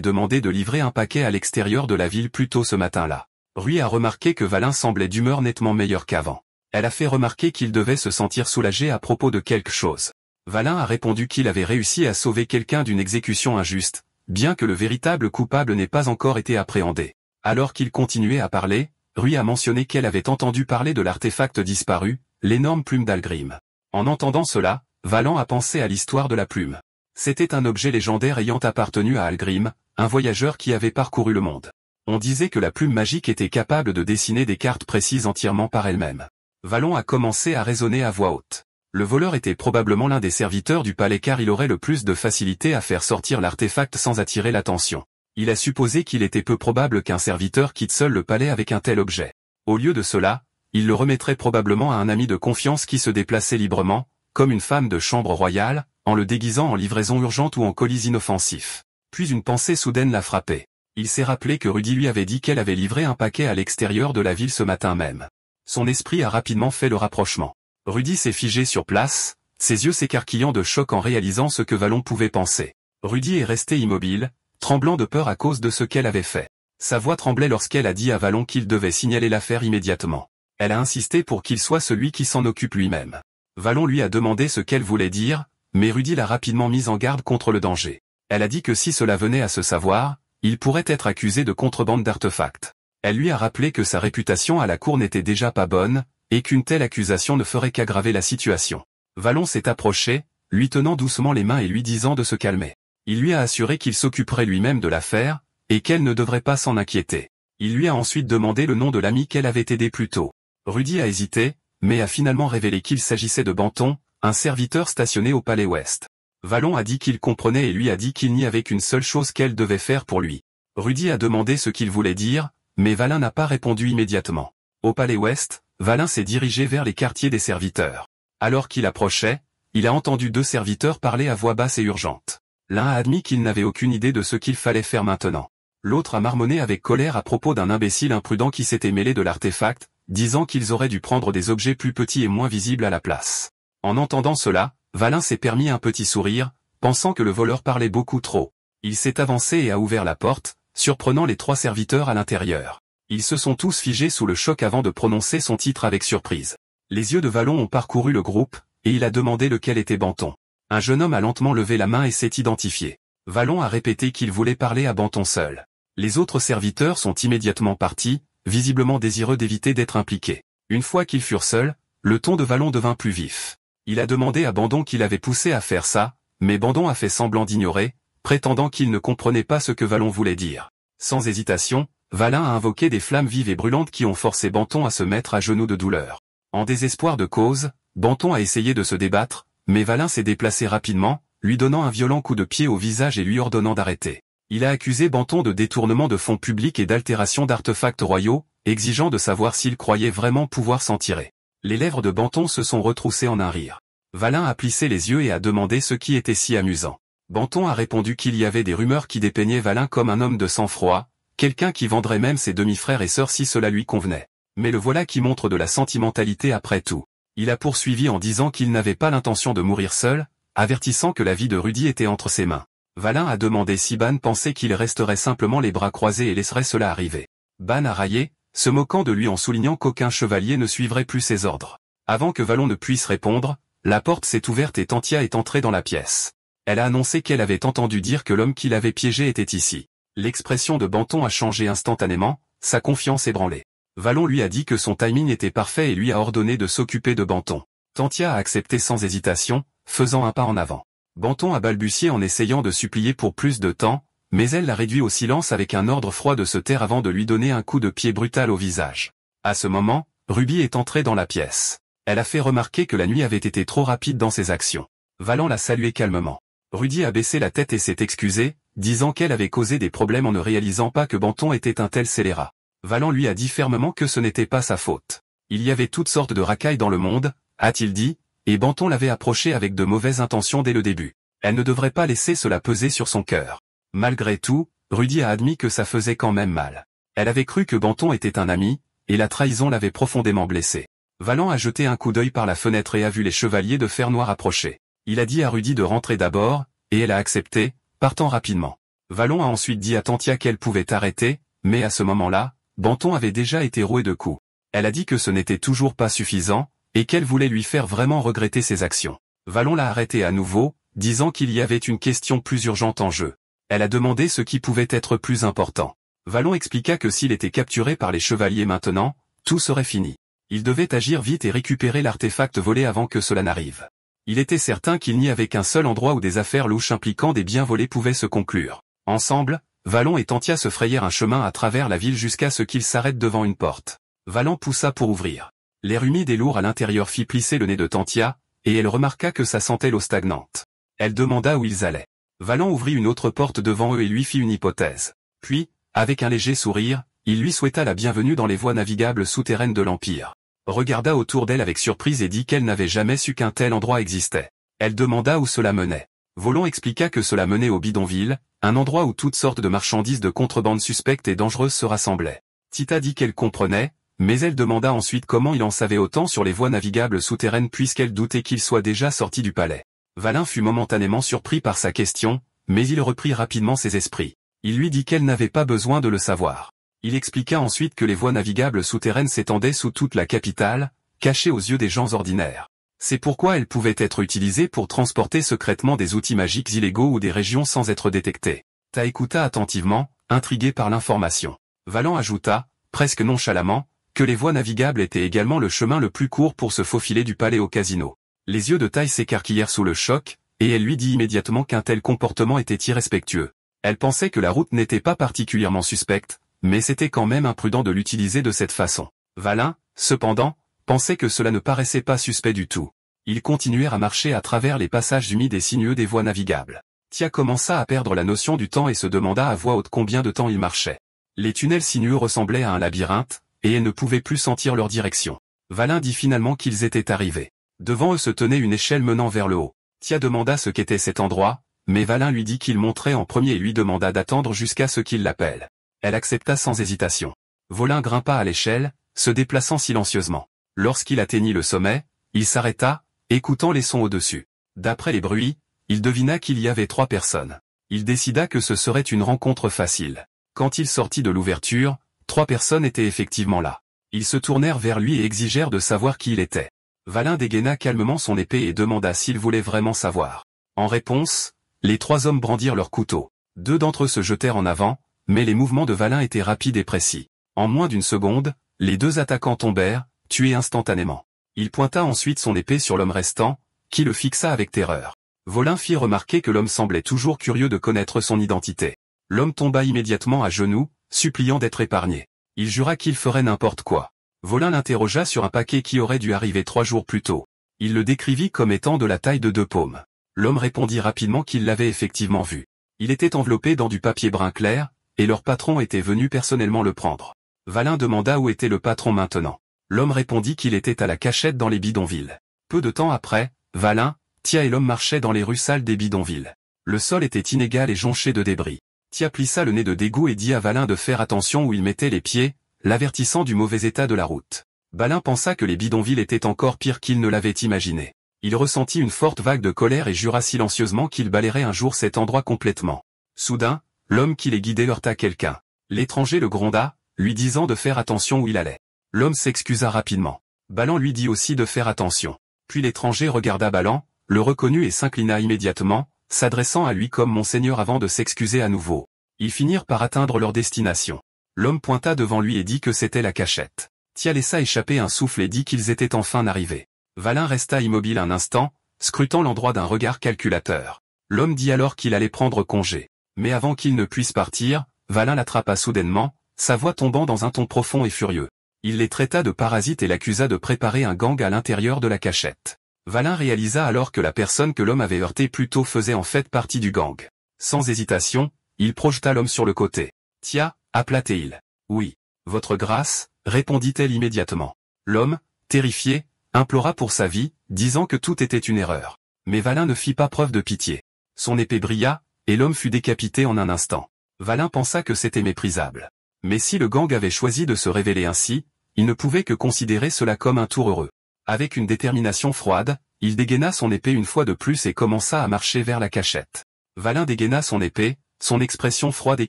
demandé de livrer un paquet à l'extérieur de la ville plus tôt ce matin-là. Rudy a remarqué que Valin semblait d'humeur nettement meilleure qu'avant. Elle a fait remarquer qu'il devait se sentir soulagé à propos de quelque chose. Valin a répondu qu'il avait réussi à sauver quelqu'un d'une exécution injuste, bien que le véritable coupable n'ait pas encore été appréhendé. Alors qu'il continuait à parler, Rudy a mentionné qu'elle avait entendu parler de l'artefact disparu, l'énorme plume d'Algrim. En entendant cela, Valan a pensé à l'histoire de la plume. C'était un objet légendaire ayant appartenu à Algrim, un voyageur qui avait parcouru le monde. On disait que la plume magique était capable de dessiner des cartes précises entièrement par elle-même. Valan a commencé à raisonner à voix haute. Le voleur était probablement l'un des serviteurs du palais car il aurait le plus de facilité à faire sortir l'artefact sans attirer l'attention. Il a supposé qu'il était peu probable qu'un serviteur quitte seul le palais avec un tel objet. Au lieu de cela, il le remettrait probablement à un ami de confiance qui se déplaçait librement, comme une femme de chambre royale, en le déguisant en livraison urgente ou en colis inoffensif. Puis une pensée soudaine l'a frappé. Il s'est rappelé que Rudy lui avait dit qu'elle avait livré un paquet à l'extérieur de la ville ce matin même. Son esprit a rapidement fait le rapprochement. Rudy s'est figé sur place, ses yeux s'écarquillant de choc en réalisant ce que Valan pouvait penser. Rudy est resté immobile, tremblant de peur à cause de ce qu'elle avait fait. Sa voix tremblait lorsqu'elle a dit à Valan qu'il devait signaler l'affaire immédiatement. Elle a insisté pour qu'il soit celui qui s'en occupe lui-même. Valan lui a demandé ce qu'elle voulait dire, mais Rudy l'a rapidement mise en garde contre le danger. Elle a dit que si cela venait à se savoir, il pourrait être accusé de contrebande d'artefacts. Elle lui a rappelé que sa réputation à la cour n'était déjà pas bonne, et qu'une telle accusation ne ferait qu'aggraver la situation. Valan s'est approché, lui tenant doucement les mains et lui disant de se calmer. Il lui a assuré qu'il s'occuperait lui-même de l'affaire, et qu'elle ne devrait pas s'en inquiéter. Il lui a ensuite demandé le nom de l'ami qu'elle avait aidé plus tôt. Rudy a hésité, mais a finalement révélé qu'il s'agissait de Banton, un serviteur stationné au Palais Ouest. Valan a dit qu'il comprenait et lui a dit qu'il n'y avait qu'une seule chose qu'elle devait faire pour lui. Rudy a demandé ce qu'il voulait dire, mais Valan n'a pas répondu immédiatement. Au Palais Ouest, Valan s'est dirigé vers les quartiers des serviteurs. Alors qu'il approchait, il a entendu deux serviteurs parler à voix basse et urgente. L'un a admis qu'il n'avait aucune idée de ce qu'il fallait faire maintenant. L'autre a marmonné avec colère à propos d'un imbécile imprudent qui s'était mêlé de l'artefact, disant qu'ils auraient dû prendre des objets plus petits et moins visibles à la place. En entendant cela, Valan s'est permis un petit sourire, pensant que le voleur parlait beaucoup trop. Il s'est avancé et a ouvert la porte, surprenant les trois serviteurs à l'intérieur. Ils se sont tous figés sous le choc avant de prononcer son titre avec surprise. Les yeux de Valan ont parcouru le groupe, et il a demandé lequel était Banton. Un jeune homme a lentement levé la main et s'est identifié. Valan a répété qu'il voulait parler à Banton seul. Les autres serviteurs sont immédiatement partis, visiblement désireux d'éviter d'être impliqués. Une fois qu'ils furent seuls, le ton de Valan devint plus vif. Il a demandé à Bandon qui l'avait poussé à faire ça, mais Bandon a fait semblant d'ignorer, prétendant qu'il ne comprenait pas ce que Valan voulait dire. Sans hésitation, Valan a invoqué des flammes vives et brûlantes qui ont forcé Banton à se mettre à genoux de douleur. En désespoir de cause, Banton a essayé de se débattre, mais Valan s'est déplacé rapidement, lui donnant un violent coup de pied au visage et lui ordonnant d'arrêter. Il a accusé Banton de détournement de fonds publics et d'altération d'artefacts royaux, exigeant de savoir s'il croyait vraiment pouvoir s'en tirer. Les lèvres de Banton se sont retroussées en un rire. Valan a plissé les yeux et a demandé ce qui était si amusant. Banton a répondu qu'il y avait des rumeurs qui dépeignaient Valan comme un homme de sang-froid, quelqu'un qui vendrait même ses demi-frères et sœurs si cela lui convenait. Mais le voilà qui montre de la sentimentalité après tout. Il a poursuivi en disant qu'il n'avait pas l'intention de mourir seul, avertissant que la vie de Rudy était entre ses mains. Valan a demandé si Ban pensait qu'il resterait simplement les bras croisés et laisserait cela arriver. Ban a raillé, se moquant de lui en soulignant qu'aucun chevalier ne suivrait plus ses ordres. Avant que Valan ne puisse répondre, la porte s'est ouverte et Tantia est entrée dans la pièce. Elle a annoncé qu'elle avait entendu dire que l'homme qui l'avait piégé était ici. L'expression de Banton a changé instantanément, sa confiance ébranlée. Valan lui a dit que son timing était parfait et lui a ordonné de s'occuper de Banton. Tantia a accepté sans hésitation, faisant un pas en avant. Banton a balbutié en essayant de supplier pour plus de temps, mais elle l'a réduit au silence avec un ordre froid de se taire avant de lui donner un coup de pied brutal au visage. À ce moment, Ruby est entrée dans la pièce. Elle a fait remarquer que la nuit avait été trop rapide dans ses actions. Valan l'a salué calmement. Rudy a baissé la tête et s'est excusée, disant qu'elle avait causé des problèmes en ne réalisant pas que Banton était un tel scélérat. Valan lui a dit fermement que ce n'était pas sa faute. Il y avait toutes sortes de racailles dans le monde, a-t-il dit, et Banton l'avait approchée avec de mauvaises intentions dès le début. Elle ne devrait pas laisser cela peser sur son cœur. Malgré tout, Rudy a admis que ça faisait quand même mal. Elle avait cru que Banton était un ami, et la trahison l'avait profondément blessée. Valan a jeté un coup d'œil par la fenêtre et a vu les chevaliers de fer noir approcher. Il a dit à Rudy de rentrer d'abord, et elle a accepté, partant rapidement. Valan a ensuite dit à Tantia qu'elle pouvait arrêter, mais à ce moment-là, Banton avait déjà été roué de coups. Elle a dit que ce n'était toujours pas suffisant, et qu'elle voulait lui faire vraiment regretter ses actions. Valan l'a arrêté à nouveau, disant qu'il y avait une question plus urgente en jeu. Elle a demandé ce qui pouvait être plus important. Valan expliqua que s'il était capturé par les chevaliers maintenant, tout serait fini. Il devait agir vite et récupérer l'artefact volé avant que cela n'arrive. Il était certain qu'il n'y avait qu'un seul endroit où des affaires louches impliquant des biens volés pouvaient se conclure. Ensemble, Valon et Tantia se frayèrent un chemin à travers la ville jusqu'à ce qu'ils s'arrêtent devant une porte. Valon poussa pour ouvrir. L'air humide et lourd à l'intérieur fit plisser le nez de Tantia, et elle remarqua que ça sentait l'eau stagnante. Elle demanda où ils allaient. Valon ouvrit une autre porte devant eux et lui fit une hypothèse. Puis, avec un léger sourire, il lui souhaita la bienvenue dans les voies navigables souterraines de l'Empire. Regarda autour d'elle avec surprise et dit qu'elle n'avait jamais su qu'un tel endroit existait. Elle demanda où cela menait. Volon expliqua que cela menait au bidonville, un endroit où toutes sortes de marchandises de contrebande suspectes et dangereuses se rassemblaient. Tita dit qu'elle comprenait, mais elle demanda ensuite comment il en savait autant sur les voies navigables souterraines puisqu'elle doutait qu'il soit déjà sorti du palais. Valin fut momentanément surpris par sa question, mais il reprit rapidement ses esprits. Il lui dit qu'elle n'avait pas besoin de le savoir. Il expliqua ensuite que les voies navigables souterraines s'étendaient sous toute la capitale, cachées aux yeux des gens ordinaires. C'est pourquoi elles pouvaient être utilisées pour transporter secrètement des outils magiques illégaux ou des régions sans être détectées. Ta écouta attentivement, intrigué par l'information. Valent ajouta, presque nonchalamment, que les voies navigables étaient également le chemin le plus court pour se faufiler du palais au casino. Les yeux de Taille s'écarquillèrent sous le choc, et elle lui dit immédiatement qu'un tel comportement était irrespectueux. Elle pensait que la route n'était pas particulièrement suspecte, mais c'était quand même imprudent de l'utiliser de cette façon. Valin, cependant, pensait que cela ne paraissait pas suspect du tout. Ils continuèrent à marcher à travers les passages humides et sinueux des voies navigables. Tia commença à perdre la notion du temps et se demanda à voix haute combien de temps ils marchaient. Les tunnels sinueux ressemblaient à un labyrinthe, et elle ne pouvait plus sentir leur direction. Valin dit finalement qu'ils étaient arrivés. Devant eux se tenait une échelle menant vers le haut. Tia demanda ce qu'était cet endroit, mais Valin lui dit qu'il monterait en premier et lui demanda d'attendre jusqu'à ce qu'il l'appelle. Elle accepta sans hésitation. Volin grimpa à l'échelle, se déplaçant silencieusement. Lorsqu'il atteignit le sommet, il s'arrêta, écoutant les sons au-dessus. D'après les bruits, il devina qu'il y avait 3 personnes. Il décida que ce serait une rencontre facile. Quand il sortit de l'ouverture, 3 personnes étaient effectivement là. Ils se tournèrent vers lui et exigèrent de savoir qui il était. Valin dégaina calmement son épée et demanda s'il voulait vraiment savoir. En réponse, les 3 hommes brandirent leurs couteaux. 2 d'entre eux se jetèrent en avant, mais les mouvements de Valin étaient rapides et précis. En moins d'une seconde, les 2 attaquants tombèrent, tués instantanément. Il pointa ensuite son épée sur l'homme restant, qui le fixa avec terreur. Volin fit remarquer que l'homme semblait toujours curieux de connaître son identité. L'homme tomba immédiatement à genoux, suppliant d'être épargné. Il jura qu'il ferait n'importe quoi. Volin l'interrogea sur un paquet qui aurait dû arriver 3 jours plus tôt. Il le décrivit comme étant de la taille de 2 paumes. L'homme répondit rapidement qu'il l'avait effectivement vu. Il était enveloppé dans du papier brun clair, et leur patron était venu personnellement le prendre. Valin demanda où était le patron maintenant. L'homme répondit qu'il était à la cachette dans les bidonvilles. Peu de temps après, Valin, Tia et l'homme marchaient dans les rues sales des bidonvilles. Le sol était inégal et jonché de débris. Tia plissa le nez de dégoût et dit à Valin de faire attention où il mettait les pieds, l'avertissant du mauvais état de la route. Valin pensa que les bidonvilles étaient encore pires qu'il ne l'avait imaginé. Il ressentit une forte vague de colère et jura silencieusement qu'il balayerait un jour cet endroit complètement. Soudain, l'homme qui les guidait heurta quelqu'un. L'étranger le gronda, lui disant de faire attention où il allait. L'homme s'excusa rapidement. Balan lui dit aussi de faire attention. Puis l'étranger regarda Balan, le reconnut et s'inclina immédiatement, s'adressant à lui comme Monseigneur avant de s'excuser à nouveau. Ils finirent par atteindre leur destination. L'homme pointa devant lui et dit que c'était la cachette. Tia laissa échapper un souffle et dit qu'ils étaient enfin arrivés. Valin resta immobile un instant, scrutant l'endroit d'un regard calculateur. L'homme dit alors qu'il allait prendre congé. Mais avant qu'il ne puisse partir, Valin l'attrapa soudainement, sa voix tombant dans un ton profond et furieux. Il les traita de parasites et l'accusa de préparer un gang à l'intérieur de la cachette. Valin réalisa alors que la personne que l'homme avait heurté plus tôt faisait en fait partie du gang. Sans hésitation, il projeta l'homme sur le côté. « Tia » appela-t-il. « Oui. Votre grâce » répondit-elle immédiatement. L'homme, terrifié, implora pour sa vie, disant que tout était une erreur. Mais Valin ne fit pas preuve de pitié. Son épée brilla, et l'homme fut décapité en un instant. Valin pensa que c'était méprisable. Mais si le gang avait choisi de se révéler ainsi, il ne pouvait que considérer cela comme un tour heureux. Avec une détermination froide, il dégaina son épée une fois de plus et commença à marcher vers la cachette. Valin dégaina son épée, son expression froide et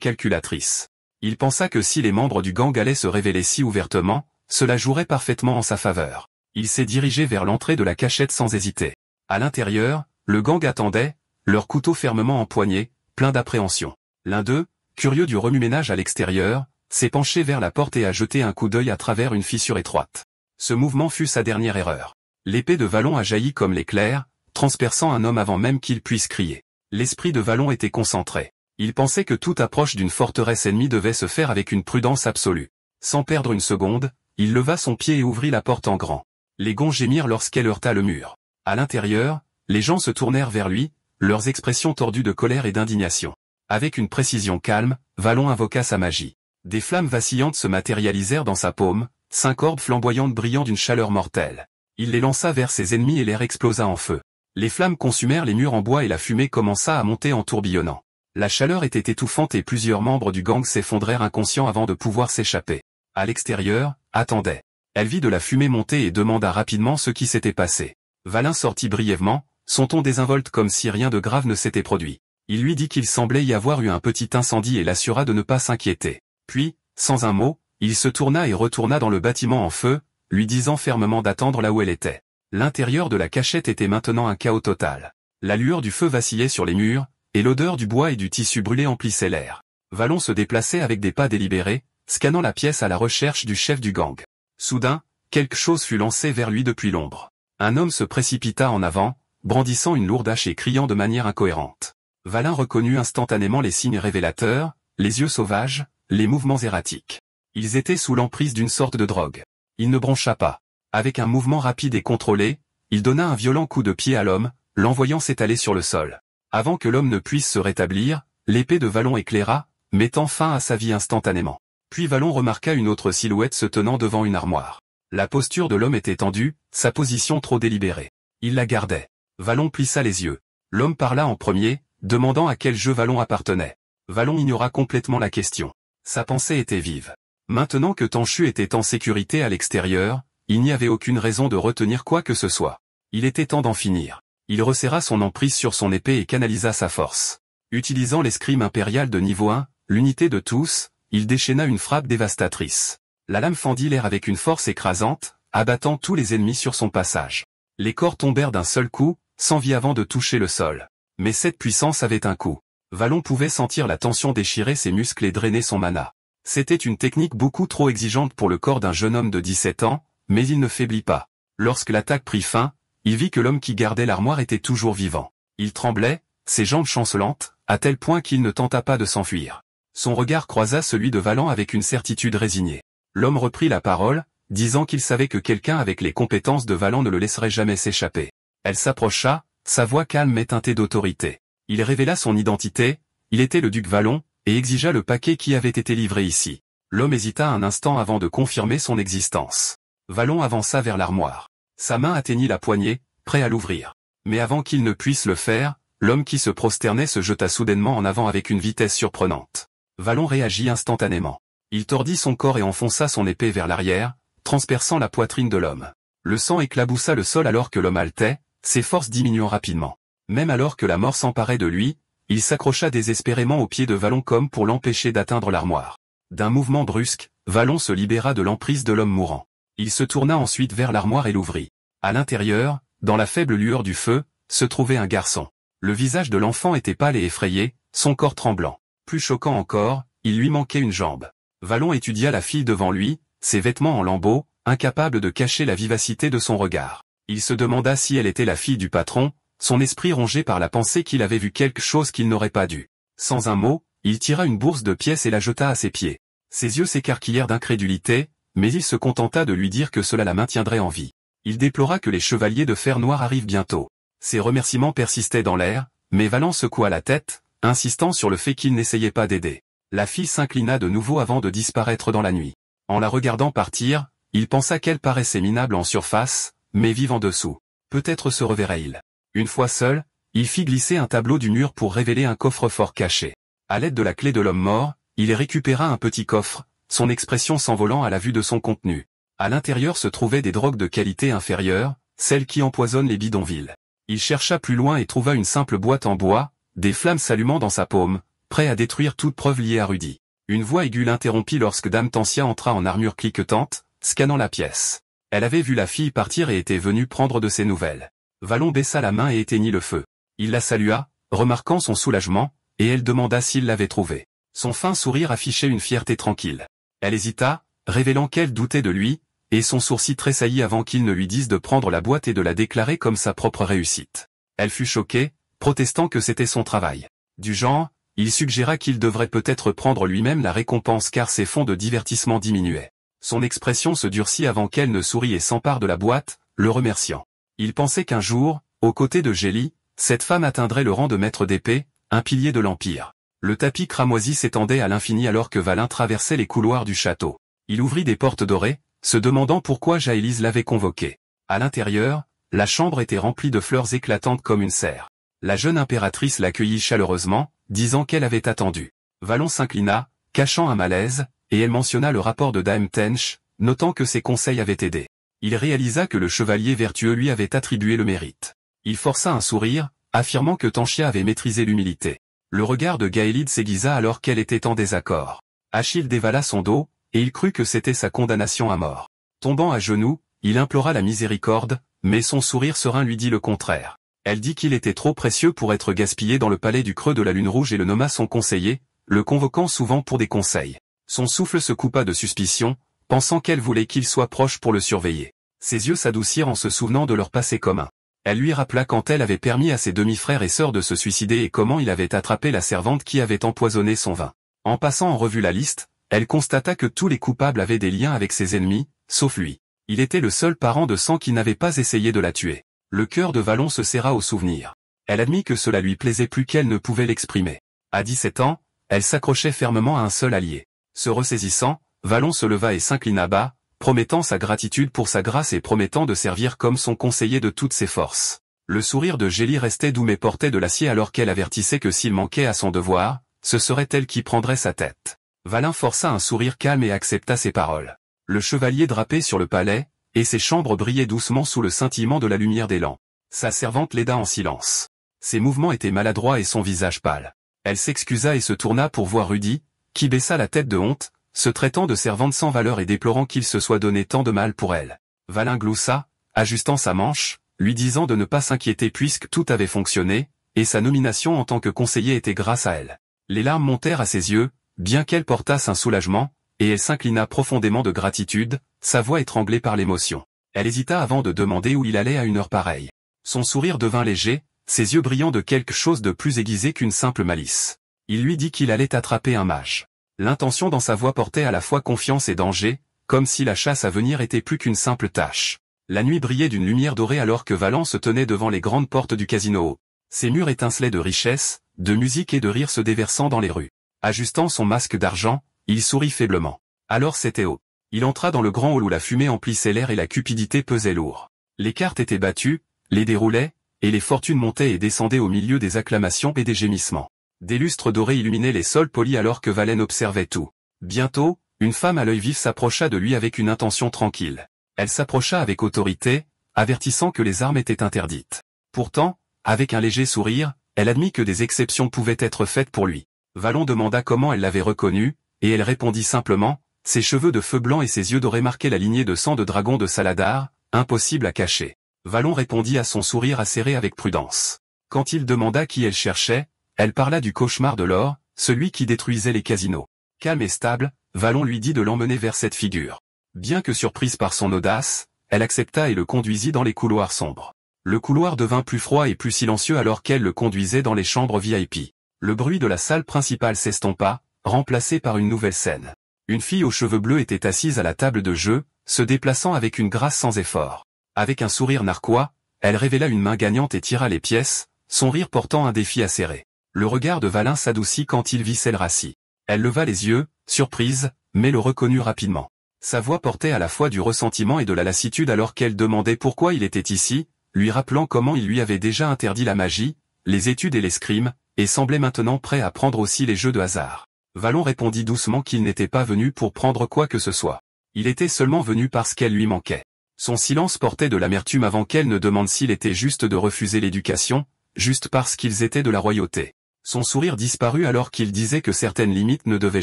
calculatrice. Il pensa que si les membres du gang allaient se révéler si ouvertement, cela jouerait parfaitement en sa faveur. Il s'est dirigé vers l'entrée de la cachette sans hésiter. À l'intérieur, le gang attendait, leurs couteaux fermement empoignés, plein d'appréhension. L'un d'eux, curieux du remue-ménage à l'extérieur, s'est penché vers la porte et a jeté un coup d'œil à travers une fissure étroite. Ce mouvement fut sa dernière erreur. L'épée de Valon a jailli comme l'éclair, transperçant un homme avant même qu'il puisse crier. L'esprit de Vallon était concentré. Il pensait que toute approche d'une forteresse ennemie devait se faire avec une prudence absolue. Sans perdre une seconde, il leva son pied et ouvrit la porte en grand. Les gonds gémirent lorsqu'elle heurta le mur. À l'intérieur, les gens se tournèrent vers lui, leurs expressions tordues de colère et d'indignation. Avec une précision calme, Vallon invoqua sa magie. Des flammes vacillantes se matérialisèrent dans sa paume, 5 orbes flamboyantes brillant d'une chaleur mortelle. Il les lança vers ses ennemis et l'air explosa en feu. Les flammes consumèrent les murs en bois et la fumée commença à monter en tourbillonnant. La chaleur était étouffante et plusieurs membres du gang s'effondrèrent inconscients avant de pouvoir s'échapper. À l'extérieur, attendait. Elle vit de la fumée monter et demanda rapidement ce qui s'était passé. Vallon sortit brièvement, son ton désinvolte comme si rien de grave ne s'était produit. Il lui dit qu'il semblait y avoir eu un petit incendie et l'assura de ne pas s'inquiéter. Puis, sans un mot, il se tourna et retourna dans le bâtiment en feu, lui disant fermement d'attendre là où elle était. L'intérieur de la cachette était maintenant un chaos total. La lueur du feu vacillait sur les murs, et l'odeur du bois et du tissu brûlé emplissait l'air. Vallon se déplaçait avec des pas délibérés, scannant la pièce à la recherche du chef du gang. Soudain, quelque chose fut lancé vers lui depuis l'ombre. Un homme se précipita en avant, brandissant une lourde hache et criant de manière incohérente. Vallon reconnut instantanément les signes révélateurs, les yeux sauvages, les mouvements erratiques. Ils étaient sous l'emprise d'une sorte de drogue. Il ne broncha pas. Avec un mouvement rapide et contrôlé, il donna un violent coup de pied à l'homme, l'envoyant s'étaler sur le sol. Avant que l'homme ne puisse se rétablir, l'épée de Vallon éclaira, mettant fin à sa vie instantanément. Puis Vallon remarqua une autre silhouette se tenant devant une armoire. La posture de l'homme était tendue, sa position trop délibérée. Il la gardait. Vallon plissa les yeux. L'homme parla en premier, demandant à quel jeu Vallon appartenait. Vallon ignora complètement la question. Sa pensée était vive. Maintenant que Tanchu était en sécurité à l'extérieur, il n'y avait aucune raison de retenir quoi que ce soit. Il était temps d'en finir. Il resserra son emprise sur son épée et canalisa sa force. Utilisant l'escrime impériale de niveau 1, l'unité de tous, il déchaîna une frappe dévastatrice. La lame fendit l'air avec une force écrasante, abattant tous les ennemis sur son passage. Les corps tombèrent d'un seul coup, sans vie avant de toucher le sol. Mais cette puissance avait un coût. Vallon pouvait sentir la tension déchirer ses muscles et drainer son mana. C'était une technique beaucoup trop exigeante pour le corps d'un jeune homme de 17 ans, mais il ne faiblit pas. Lorsque l'attaque prit fin, il vit que l'homme qui gardait l'armoire était toujours vivant. Il tremblait, ses jambes chancelantes, à tel point qu'il ne tenta pas de s'enfuir. Son regard croisa celui de Vallon avec une certitude résignée. L'homme reprit la parole, disant qu'il savait que quelqu'un avec les compétences de Vallon ne le laisserait jamais s'échapper. Elle s'approcha, sa voix calme et teintée d'autorité. Il révéla son identité, il était le duc Vallon, et exigea le paquet qui avait été livré ici. L'homme hésita un instant avant de confirmer son existence. Vallon avança vers l'armoire. Sa main atteignit la poignée, prêt à l'ouvrir. Mais avant qu'il ne puisse le faire, l'homme qui se prosternait se jeta soudainement en avant avec une vitesse surprenante. Vallon réagit instantanément. Il tordit son corps et enfonça son épée vers l'arrière, transperçant la poitrine de l'homme. Le sang éclaboussa le sol alors que l'homme haletait, ses forces diminuant rapidement. Même alors que la mort s'emparait de lui, il s'accrocha désespérément au pied de Vallon comme pour l'empêcher d'atteindre l'armoire. D'un mouvement brusque, Vallon se libéra de l'emprise de l'homme mourant. Il se tourna ensuite vers l'armoire et l'ouvrit. À l'intérieur, dans la faible lueur du feu, se trouvait un garçon. Le visage de l'enfant était pâle et effrayé, son corps tremblant. Plus choquant encore, il lui manquait une jambe. Vallon étudia la fille devant lui, ses vêtements en lambeaux, incapable de cacher la vivacité de son regard. Il se demanda si elle était la fille du patron, son esprit rongé par la pensée qu'il avait vu quelque chose qu'il n'aurait pas dû. Sans un mot, il tira une bourse de pièces et la jeta à ses pieds. Ses yeux s'écarquillèrent d'incrédulité, mais il se contenta de lui dire que cela la maintiendrait en vie. Il déplora que les chevaliers de fer noir arrivent bientôt. Ses remerciements persistaient dans l'air, mais Vallon secoua la tête, insistant sur le fait qu'il n'essayait pas d'aider. La fille s'inclina de nouveau avant de disparaître dans la nuit. En la regardant partir, il pensa qu'elle paraissait minable en surface, mais vive en dessous. Peut-être se reverrait-il. Une fois seul, il fit glisser un tableau du mur pour révéler un coffre-fort caché. À l'aide de la clé de l'homme mort, il récupéra un petit coffre, son expression s'envolant à la vue de son contenu. À l'intérieur se trouvaient des drogues de qualité inférieure, celles qui empoisonnent les bidonvilles. Il chercha plus loin et trouva une simple boîte en bois, des flammes s'allumant dans sa paume, prêt à détruire toute preuve liée à Rudy. Une voix aiguë l'interrompit lorsque Dame Tancia entra en armure cliquetante, scannant la pièce. Elle avait vu la fille partir et était venue prendre de ses nouvelles. Vallon baissa la main et éteignit le feu. Il la salua, remarquant son soulagement, et elle demanda s'il l'avait trouvée. Son fin sourire affichait une fierté tranquille. Elle hésita, révélant qu'elle doutait de lui, et son sourcil tressaillit avant qu'il ne lui dise de prendre la boîte et de la déclarer comme sa propre réussite. Elle fut choquée, protestant que c'était son travail. Du genre, il suggéra qu'il devrait peut-être prendre lui-même la récompense car ses fonds de divertissement diminuaient. Son expression se durcit avant qu'elle ne sourie et s'empare de la boîte, le remerciant. Il pensait qu'un jour, aux côtés de Gélie, cette femme atteindrait le rang de maître d'épée, un pilier de l'Empire. Le tapis cramoisi s'étendait à l'infini alors que Valin traversait les couloirs du château. Il ouvrit des portes dorées, se demandant pourquoi Jaélise l'avait convoqué. À l'intérieur, la chambre était remplie de fleurs éclatantes comme une serre. La jeune impératrice l'accueillit chaleureusement, disant qu'elle avait attendu. Valon s'inclina, cachant un malaise, et elle mentionna le rapport de Dame Tench, notant que ses conseils avaient aidé. Il réalisa que le chevalier vertueux lui avait attribué le mérite. Il força un sourire, affirmant que Tanchia avait maîtrisé l'humilité. Le regard de Gaélide s'aiguisa alors qu'elle était en désaccord. Achille dévala son dos, et il crut que c'était sa condamnation à mort. Tombant à genoux, il implora la miséricorde, mais son sourire serein lui dit le contraire. Elle dit qu'il était trop précieux pour être gaspillé dans le palais du creux de la Lune Rouge et le nomma son conseiller, le convoquant souvent pour des conseils. Son souffle se coupa de suspicion, pensant qu'elle voulait qu'il soit proche pour le surveiller. Ses yeux s'adoucirent en se souvenant de leur passé commun. Elle lui rappela quand elle avait permis à ses demi-frères et sœurs de se suicider et comment il avait attrapé la servante qui avait empoisonné son vin. En passant en revue la liste, elle constata que tous les coupables avaient des liens avec ses ennemis, sauf lui. Il était le seul parent de sang qui n'avait pas essayé de la tuer. Le cœur de Valon se serra au souvenir. Elle admit que cela lui plaisait plus qu'elle ne pouvait l'exprimer. À 17 ans, elle s'accrochait fermement à un seul allié. Se ressaisissant, Valon se leva et s'inclina bas, promettant sa gratitude pour sa grâce et promettant de servir comme son conseiller de toutes ses forces. Le sourire de Gélie restait doux mais portait de l'acier alors qu'elle avertissait que s'il manquait à son devoir, ce serait elle qui prendrait sa tête. Valin força un sourire calme et accepta ses paroles. Le chevalier drapait sur le palais, et ses chambres brillaient doucement sous le scintillement de la lumière des lampes. Sa servante l'aida en silence. Ses mouvements étaient maladroits et son visage pâle. Elle s'excusa et se tourna pour voir Rudy, qui baissa la tête de honte, se traitant de servante sans valeur et déplorant qu'il se soit donné tant de mal pour elle. Valin gloussa, ajustant sa manche, lui disant de ne pas s'inquiéter puisque tout avait fonctionné, et sa nomination en tant que conseiller était grâce à elle. Les larmes montèrent à ses yeux, bien qu'elle portasse un soulagement, et elle s'inclina profondément de gratitude, sa voix étranglée par l'émotion. Elle hésita avant de demander où il allait à une heure pareille. Son sourire devint léger, ses yeux brillant de quelque chose de plus aiguisé qu'une simple malice. Il lui dit qu'il allait attraper un mage. L'intention dans sa voix portait à la fois confiance et danger, comme si la chasse à venir était plus qu'une simple tâche. La nuit brillait d'une lumière dorée alors que Valin se tenait devant les grandes portes du casino. Ses murs étincelaient de richesse, de musique et de rire se déversant dans les rues. Ajustant son masque d'argent, il sourit faiblement. Alors c'était haut. Il entra dans le grand hall où la fumée emplissait l'air et la cupidité pesait lourd. Les cartes étaient battues, les dés roulaient, et les fortunes montaient et descendaient au milieu des acclamations et des gémissements. Des lustres dorés illuminaient les sols polis alors que Valen observait tout. Bientôt, une femme à l'œil vif s'approcha de lui avec une intention tranquille. Elle s'approcha avec autorité, avertissant que les armes étaient interdites. Pourtant, avec un léger sourire, elle admit que des exceptions pouvaient être faites pour lui. Valon demanda comment elle l'avait reconnue, et elle répondit simplement, ses cheveux de feu blanc et ses yeux dorés marquaient la lignée de sang de dragon de Saladar, impossible à cacher. Valon répondit à son sourire acéré avec prudence. Quand il demanda qui elle cherchait, elle parla du cauchemar de l'or, celui qui détruisait les casinos. Calme et stable, Valon lui dit de l'emmener vers cette figure. Bien que surprise par son audace, elle accepta et le conduisit dans les couloirs sombres. Le couloir devint plus froid et plus silencieux alors qu'elle le conduisait dans les chambres VIP. Le bruit de la salle principale s'estompa, remplacé par une nouvelle scène. Une fille aux cheveux bleus était assise à la table de jeu, se déplaçant avec une grâce sans effort. Avec un sourire narquois, elle révéla une main gagnante et tira les pièces, son rire portant un défi acéré. Le regard de Valin s'adoucit quand il vit Selraci. Elle leva les yeux, surprise, mais le reconnut rapidement. Sa voix portait à la fois du ressentiment et de la lassitude alors qu'elle demandait pourquoi il était ici, lui rappelant comment il lui avait déjà interdit la magie, les études et l'escrime, et semblait maintenant prêt à prendre aussi les jeux de hasard. Valon répondit doucement qu'il n'était pas venu pour prendre quoi que ce soit. Il était seulement venu parce qu'elle lui manquait. Son silence portait de l'amertume avant qu'elle ne demande s'il était juste de refuser l'éducation, juste parce qu'ils étaient de la royauté. Son sourire disparut alors qu'il disait que certaines limites ne devaient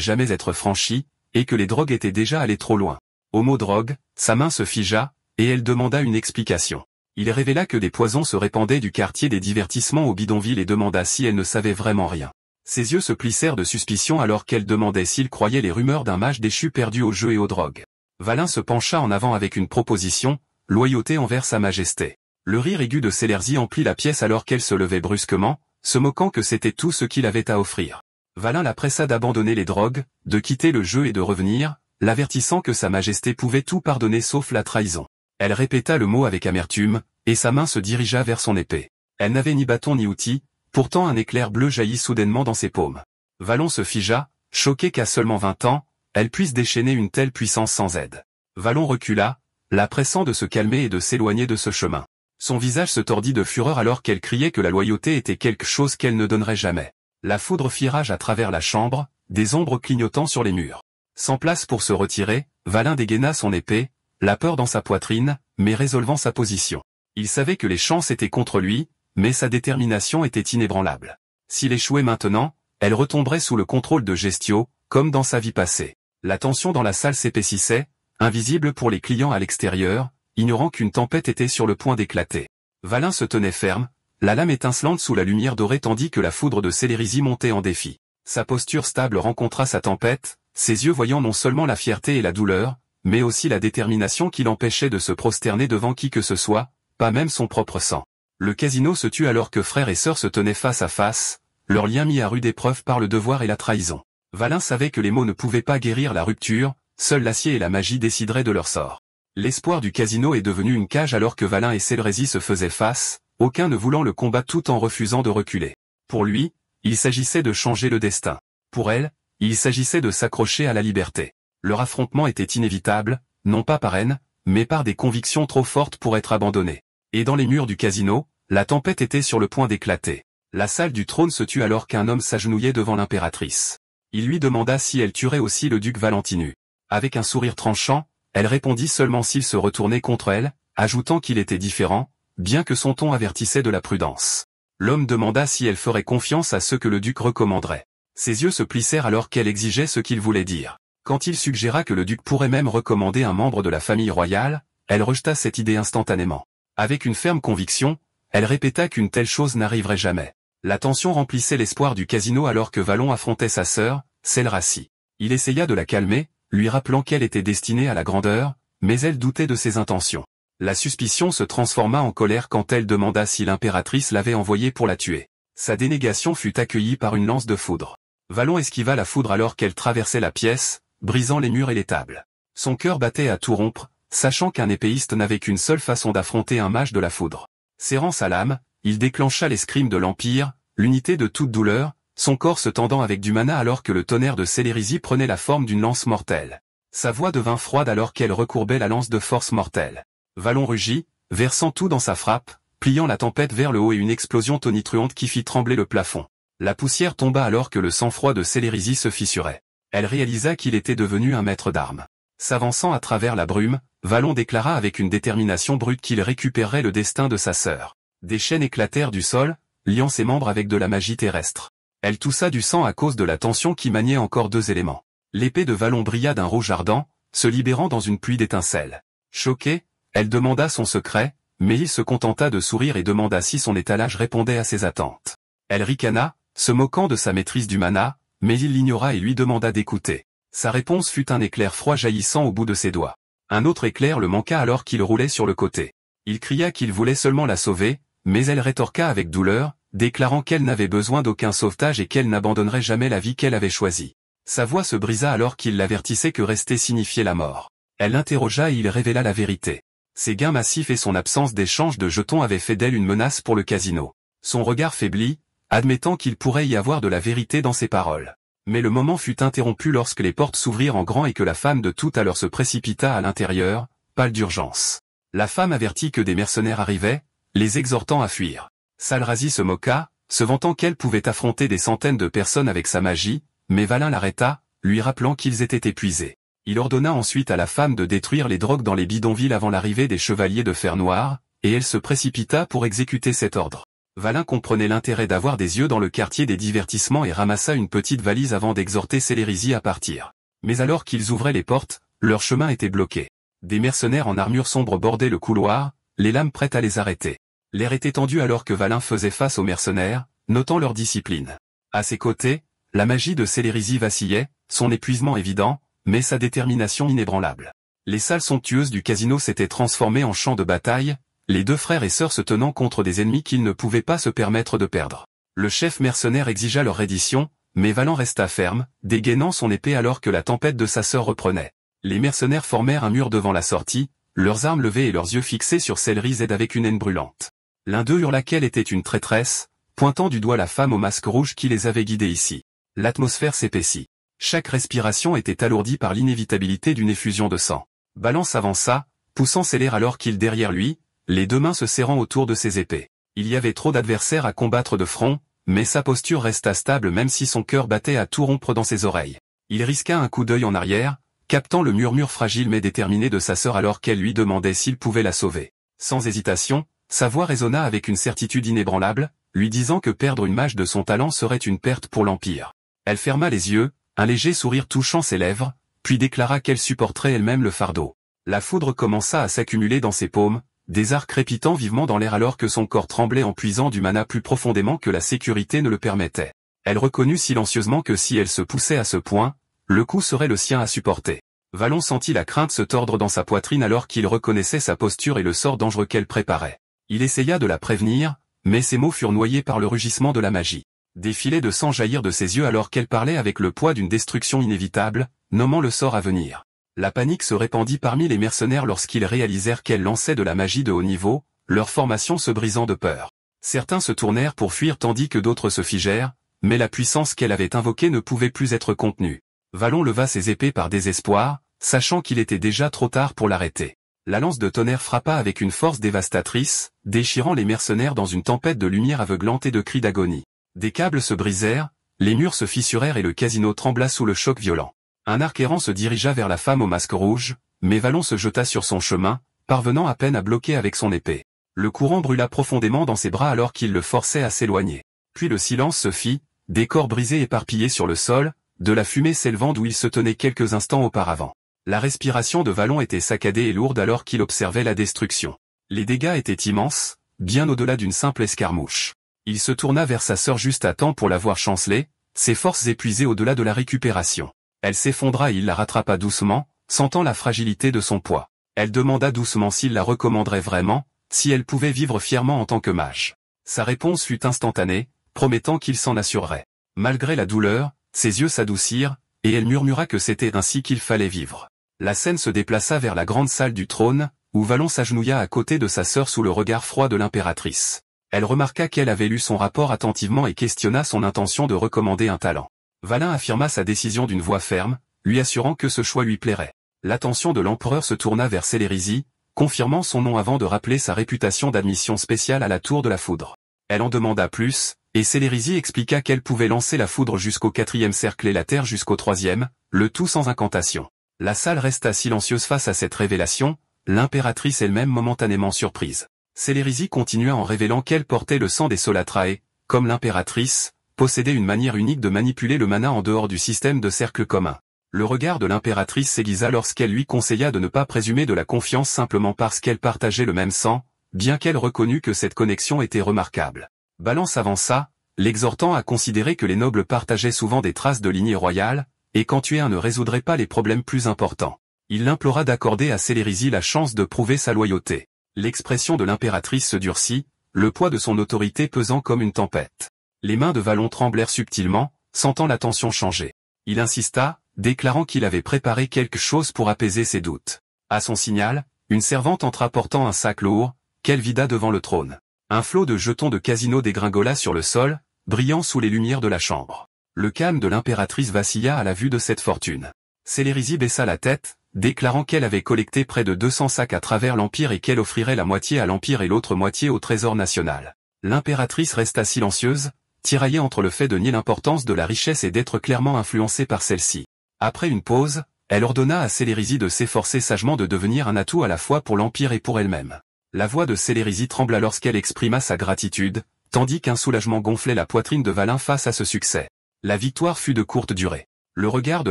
jamais être franchies, et que les drogues étaient déjà allées trop loin. Au mot drogue, sa main se figea, et elle demanda une explication. Il révéla que des poisons se répandaient du quartier des divertissements au bidonville et demanda si elle ne savait vraiment rien. Ses yeux se plissèrent de suspicion alors qu'elle demandait s'il croyait les rumeurs d'un mage déchu perdu au jeu et aux drogues. Valin se pencha en avant avec une proposition, loyauté envers sa majesté. Le rire aigu de Célerzi emplit la pièce alors qu'elle se levait brusquement, se moquant que c'était tout ce qu'il avait à offrir. Valin la pressa d'abandonner les drogues, de quitter le jeu et de revenir, l'avertissant que sa majesté pouvait tout pardonner sauf la trahison. Elle répéta le mot avec amertume, et sa main se dirigea vers son épée. Elle n'avait ni bâton ni outil, pourtant un éclair bleu jaillit soudainement dans ses paumes. Valon se figea, choqué qu'à seulement 20 ans, elle puisse déchaîner une telle puissance sans aide. Valon recula, la pressant de se calmer et de s'éloigner de ce chemin. Son visage se tordit de fureur alors qu'elle criait que la loyauté était quelque chose qu'elle ne donnerait jamais. La foudre fit rage à travers la chambre, des ombres clignotant sur les murs. Sans place pour se retirer, Valin dégaina son épée, la peur dans sa poitrine, mais résolvant sa position. Il savait que les chances étaient contre lui, mais sa détermination était inébranlable. S'il échouait maintenant, elle retomberait sous le contrôle de Gestio, comme dans sa vie passée. La tension dans la salle s'épaississait, invisible pour les clients à l'extérieur, ignorant qu'une tempête était sur le point d'éclater. Valin se tenait ferme, la lame étincelante sous la lumière dorée tandis que la foudre de Célerisi montait en défi. Sa posture stable rencontra sa tempête, ses yeux voyant non seulement la fierté et la douleur, mais aussi la détermination qui l'empêchait de se prosterner devant qui que ce soit, pas même son propre sang. Le casino se tut alors que frères et sœurs se tenaient face à face, leur lien mis à rude épreuve par le devoir et la trahison. Valin savait que les mots ne pouvaient pas guérir la rupture, seul l'acier et la magie décideraient de leur sort. L'espoir du casino est devenu une cage alors que Valin et Célerisi se faisaient face, aucun ne voulant le combat tout en refusant de reculer. Pour lui, il s'agissait de changer le destin. Pour elle, il s'agissait de s'accrocher à la liberté. Leur affrontement était inévitable, non pas par haine, mais par des convictions trop fortes pour être abandonnées. Et dans les murs du casino, la tempête était sur le point d'éclater. La salle du trône se tut alors qu'un homme s'agenouillait devant l'impératrice. Il lui demanda si elle tuerait aussi le duc Valentinu. Avec un sourire tranchant, elle répondit seulement s'il se retournait contre elle, ajoutant qu'il était différent, bien que son ton avertissait de la prudence. L'homme demanda si elle ferait confiance à ce que le duc recommanderait. Ses yeux se plissèrent alors qu'elle exigeait ce qu'il voulait dire. Quand il suggéra que le duc pourrait même recommander un membre de la famille royale, elle rejeta cette idée instantanément. Avec une ferme conviction, elle répéta qu'une telle chose n'arriverait jamais. La tension remplissait l'espoir du casino alors que Valon affrontait sa sœur, Céleracie. Il essaya de la calmer, lui rappelant qu'elle était destinée à la grandeur, mais elle doutait de ses intentions. La suspicion se transforma en colère quand elle demanda si l'impératrice l'avait envoyée pour la tuer. Sa dénégation fut accueillie par une lance de foudre. Valon esquiva la foudre alors qu'elle traversait la pièce, brisant les murs et les tables. Son cœur battait à tout rompre, sachant qu'un épéiste n'avait qu'une seule façon d'affronter un mage de la foudre. Serrant sa lame, il déclencha l'escrime de l'Empire, l'unité de toute douleur, son corps se tendant avec du mana alors que le tonnerre de Célerisi prenait la forme d'une lance mortelle. Sa voix devint froide alors qu'elle recourbait la lance de force mortelle. Valon rugit, versant tout dans sa frappe, pliant la tempête vers le haut et une explosion tonitruante qui fit trembler le plafond. La poussière tomba alors que le sang-froid de Célerisi se fissurait. Elle réalisa qu'il était devenu un maître d'armes. S'avançant à travers la brume, Valon déclara avec une détermination brute qu'il récupérerait le destin de sa sœur. Des chaînes éclatèrent du sol, liant ses membres avec de la magie terrestre. Elle toussa du sang à cause de la tension qui maniait encore deux éléments. L'épée de Valon brilla d'un rouge ardent, se libérant dans une pluie d'étincelles. Choquée, elle demanda son secret, mais il se contenta de sourire et demanda si son étalage répondait à ses attentes. Elle ricana, se moquant de sa maîtrise du mana, mais il l'ignora et lui demanda d'écouter. Sa réponse fut un éclair froid jaillissant au bout de ses doigts. Un autre éclair le manqua alors qu'il roulait sur le côté. Il cria qu'il voulait seulement la sauver, mais elle rétorqua avec douleur, déclarant qu'elle n'avait besoin d'aucun sauvetage et qu'elle n'abandonnerait jamais la vie qu'elle avait choisie. Sa voix se brisa alors qu'il l'avertissait que rester signifiait la mort. Elle l'interrogea et il révéla la vérité. Ses gains massifs et son absence d'échange de jetons avaient fait d'elle une menace pour le casino. Son regard faiblit, admettant qu'il pourrait y avoir de la vérité dans ses paroles. Mais le moment fut interrompu lorsque les portes s'ouvrirent en grand et que la femme de tout à l'heure se précipita à l'intérieur, pâle d'urgence. La femme avertit que des mercenaires arrivaient, les exhortant à fuir. Célerisi se moqua, se vantant qu'elle pouvait affronter des centaines de personnes avec sa magie, mais Valin l'arrêta, lui rappelant qu'ils étaient épuisés. Il ordonna ensuite à la femme de détruire les drogues dans les bidonvilles avant l'arrivée des chevaliers de fer noir, et elle se précipita pour exécuter cet ordre. Valin comprenait l'intérêt d'avoir des yeux dans le quartier des divertissements et ramassa une petite valise avant d'exhorter Célerisi à partir. Mais alors qu'ils ouvraient les portes, leur chemin était bloqué. Des mercenaires en armure sombre bordaient le couloir, les lames prêtes à les arrêter. L'air était tendu alors que Valin faisait face aux mercenaires, notant leur discipline. À ses côtés, la magie de Célerisi vacillait, son épuisement évident, mais sa détermination inébranlable. Les salles somptueuses du casino s'étaient transformées en champs de bataille, les deux frères et sœurs se tenant contre des ennemis qu'ils ne pouvaient pas se permettre de perdre. Le chef mercenaire exigea leur reddition, mais Valan resta ferme, dégainant son épée alors que la tempête de sa sœur reprenait. Les mercenaires formèrent un mur devant la sortie, leurs armes levées et leurs yeux fixés sur Celerized avec une haine brûlante. L'un d'eux hurla qu'elle était une traîtresse, pointant du doigt la femme au masque rouge qui les avait guidés ici. L'atmosphère s'épaissit. Chaque respiration était alourdie par l'inévitabilité d'une effusion de sang. Valan s'avança, poussant Célère alors qu'il derrière lui, les deux mains se serrant autour de ses épées. Il y avait trop d'adversaires à combattre de front, mais sa posture resta stable même si son cœur battait à tout rompre dans ses oreilles. Il risqua un coup d'œil en arrière, captant le murmure fragile mais déterminé de sa sœur alors qu'elle lui demandait s'il pouvait la sauver. Sans hésitation, sa voix résonna avec une certitude inébranlable, lui disant que perdre une mage de son talent serait une perte pour l'Empire. Elle ferma les yeux, un léger sourire touchant ses lèvres, puis déclara qu'elle supporterait elle-même le fardeau. La foudre commença à s'accumuler dans ses paumes, des arcs crépitant vivement dans l'air alors que son corps tremblait en puisant du mana plus profondément que la sécurité ne le permettait. Elle reconnut silencieusement que si elle se poussait à ce point, le coup serait le sien à supporter. Valan sentit la crainte se tordre dans sa poitrine alors qu'il reconnaissait sa posture et le sort dangereux qu'elle préparait. Il essaya de la prévenir, mais ses mots furent noyés par le rugissement de la magie. Des filets de sang jaillirent de ses yeux alors qu'elle parlait avec le poids d'une destruction inévitable, nommant le sort à venir. La panique se répandit parmi les mercenaires lorsqu'ils réalisèrent qu'elle lançait de la magie de haut niveau, leur formation se brisant de peur. Certains se tournèrent pour fuir tandis que d'autres se figèrent, mais la puissance qu'elle avait invoquée ne pouvait plus être contenue. Valan leva ses épées par désespoir, sachant qu'il était déjà trop tard pour l'arrêter. La lance de tonnerre frappa avec une force dévastatrice, déchirant les mercenaires dans une tempête de lumière aveuglante et de cris d'agonie. Des câbles se brisèrent, les murs se fissurèrent et le casino trembla sous le choc violent. Un arc errant se dirigea vers la femme au masque rouge, mais Valan se jeta sur son chemin, parvenant à peine à bloquer avec son épée. Le courant brûla profondément dans ses bras alors qu'il le forçait à s'éloigner. Puis le silence se fit, des corps brisés éparpillés sur le sol, de la fumée s'élevant d'où il se tenait quelques instants auparavant. La respiration de Valan était saccadée et lourde alors qu'il observait la destruction. Les dégâts étaient immenses, bien au-delà d'une simple escarmouche. Il se tourna vers sa sœur juste à temps pour la voir chanceler, ses forces épuisées au-delà de la récupération. Elle s'effondra et il la rattrapa doucement, sentant la fragilité de son poids. Elle demanda doucement s'il la recommanderait vraiment, si elle pouvait vivre fièrement en tant que mage. Sa réponse fut instantanée, promettant qu'il s'en assurerait. Malgré la douleur, ses yeux s'adoucirent, et elle murmura que c'était ainsi qu'il fallait vivre. La scène se déplaça vers la grande salle du trône, où Valan s'agenouilla à côté de sa sœur sous le regard froid de l'impératrice. Elle remarqua qu'elle avait lu son rapport attentivement et questionna son intention de recommander un talent. Valan affirma sa décision d'une voix ferme, lui assurant que ce choix lui plairait. L'attention de l'empereur se tourna vers Celerized, confirmant son nom avant de rappeler sa réputation d'admission spéciale à la tour de la foudre. Elle en demanda plus, et Celerized expliqua qu'elle pouvait lancer la foudre jusqu'au 4e cercle et la terre jusqu'au 3e, le tout sans incantation. La salle resta silencieuse face à cette révélation, l'impératrice elle-même momentanément surprise. Celerized continua en révélant qu'elle portait le sang des Solatrae, comme l'impératrice, possédait une manière unique de manipuler le mana en dehors du système de cercle commun. Le regard de l'impératrice s'aiguisa lorsqu'elle lui conseilla de ne pas présumer de la confiance simplement parce qu'elle partageait le même sang, bien qu'elle reconnut que cette connexion était remarquable. Valan s'avança, l'exhortant à considérer que les nobles partageaient souvent des traces de lignée royale, et qu'en tuer un ne résoudrait pas les problèmes plus importants. Il l'implora d'accorder à Celerized la chance de prouver sa loyauté. L'expression de l'impératrice se durcit, le poids de son autorité pesant comme une tempête. Les mains de Valan tremblèrent subtilement, sentant la tension changer. Il insista, déclarant qu'il avait préparé quelque chose pour apaiser ses doutes. À son signal, une servante entra portant un sac lourd, qu'elle vida devant le trône. Un flot de jetons de casino dégringola sur le sol, brillant sous les lumières de la chambre. Le calme de l'impératrice vacilla à la vue de cette fortune. Celerized baissa la tête, déclarant qu'elle avait collecté près de 200 sacs à travers l'Empire et qu'elle offrirait la moitié à l'Empire et l'autre moitié au Trésor national. L'impératrice resta silencieuse, tiraillée entre le fait de nier l'importance de la richesse et d'être clairement influencée par celle-ci. Après une pause, elle ordonna à Celerized de s'efforcer sagement de devenir un atout à la fois pour l'Empire et pour elle-même. La voix de Celerized trembla lorsqu'elle exprima sa gratitude, tandis qu'un soulagement gonflait la poitrine de Valan face à ce succès. La victoire fut de courte durée. Le regard de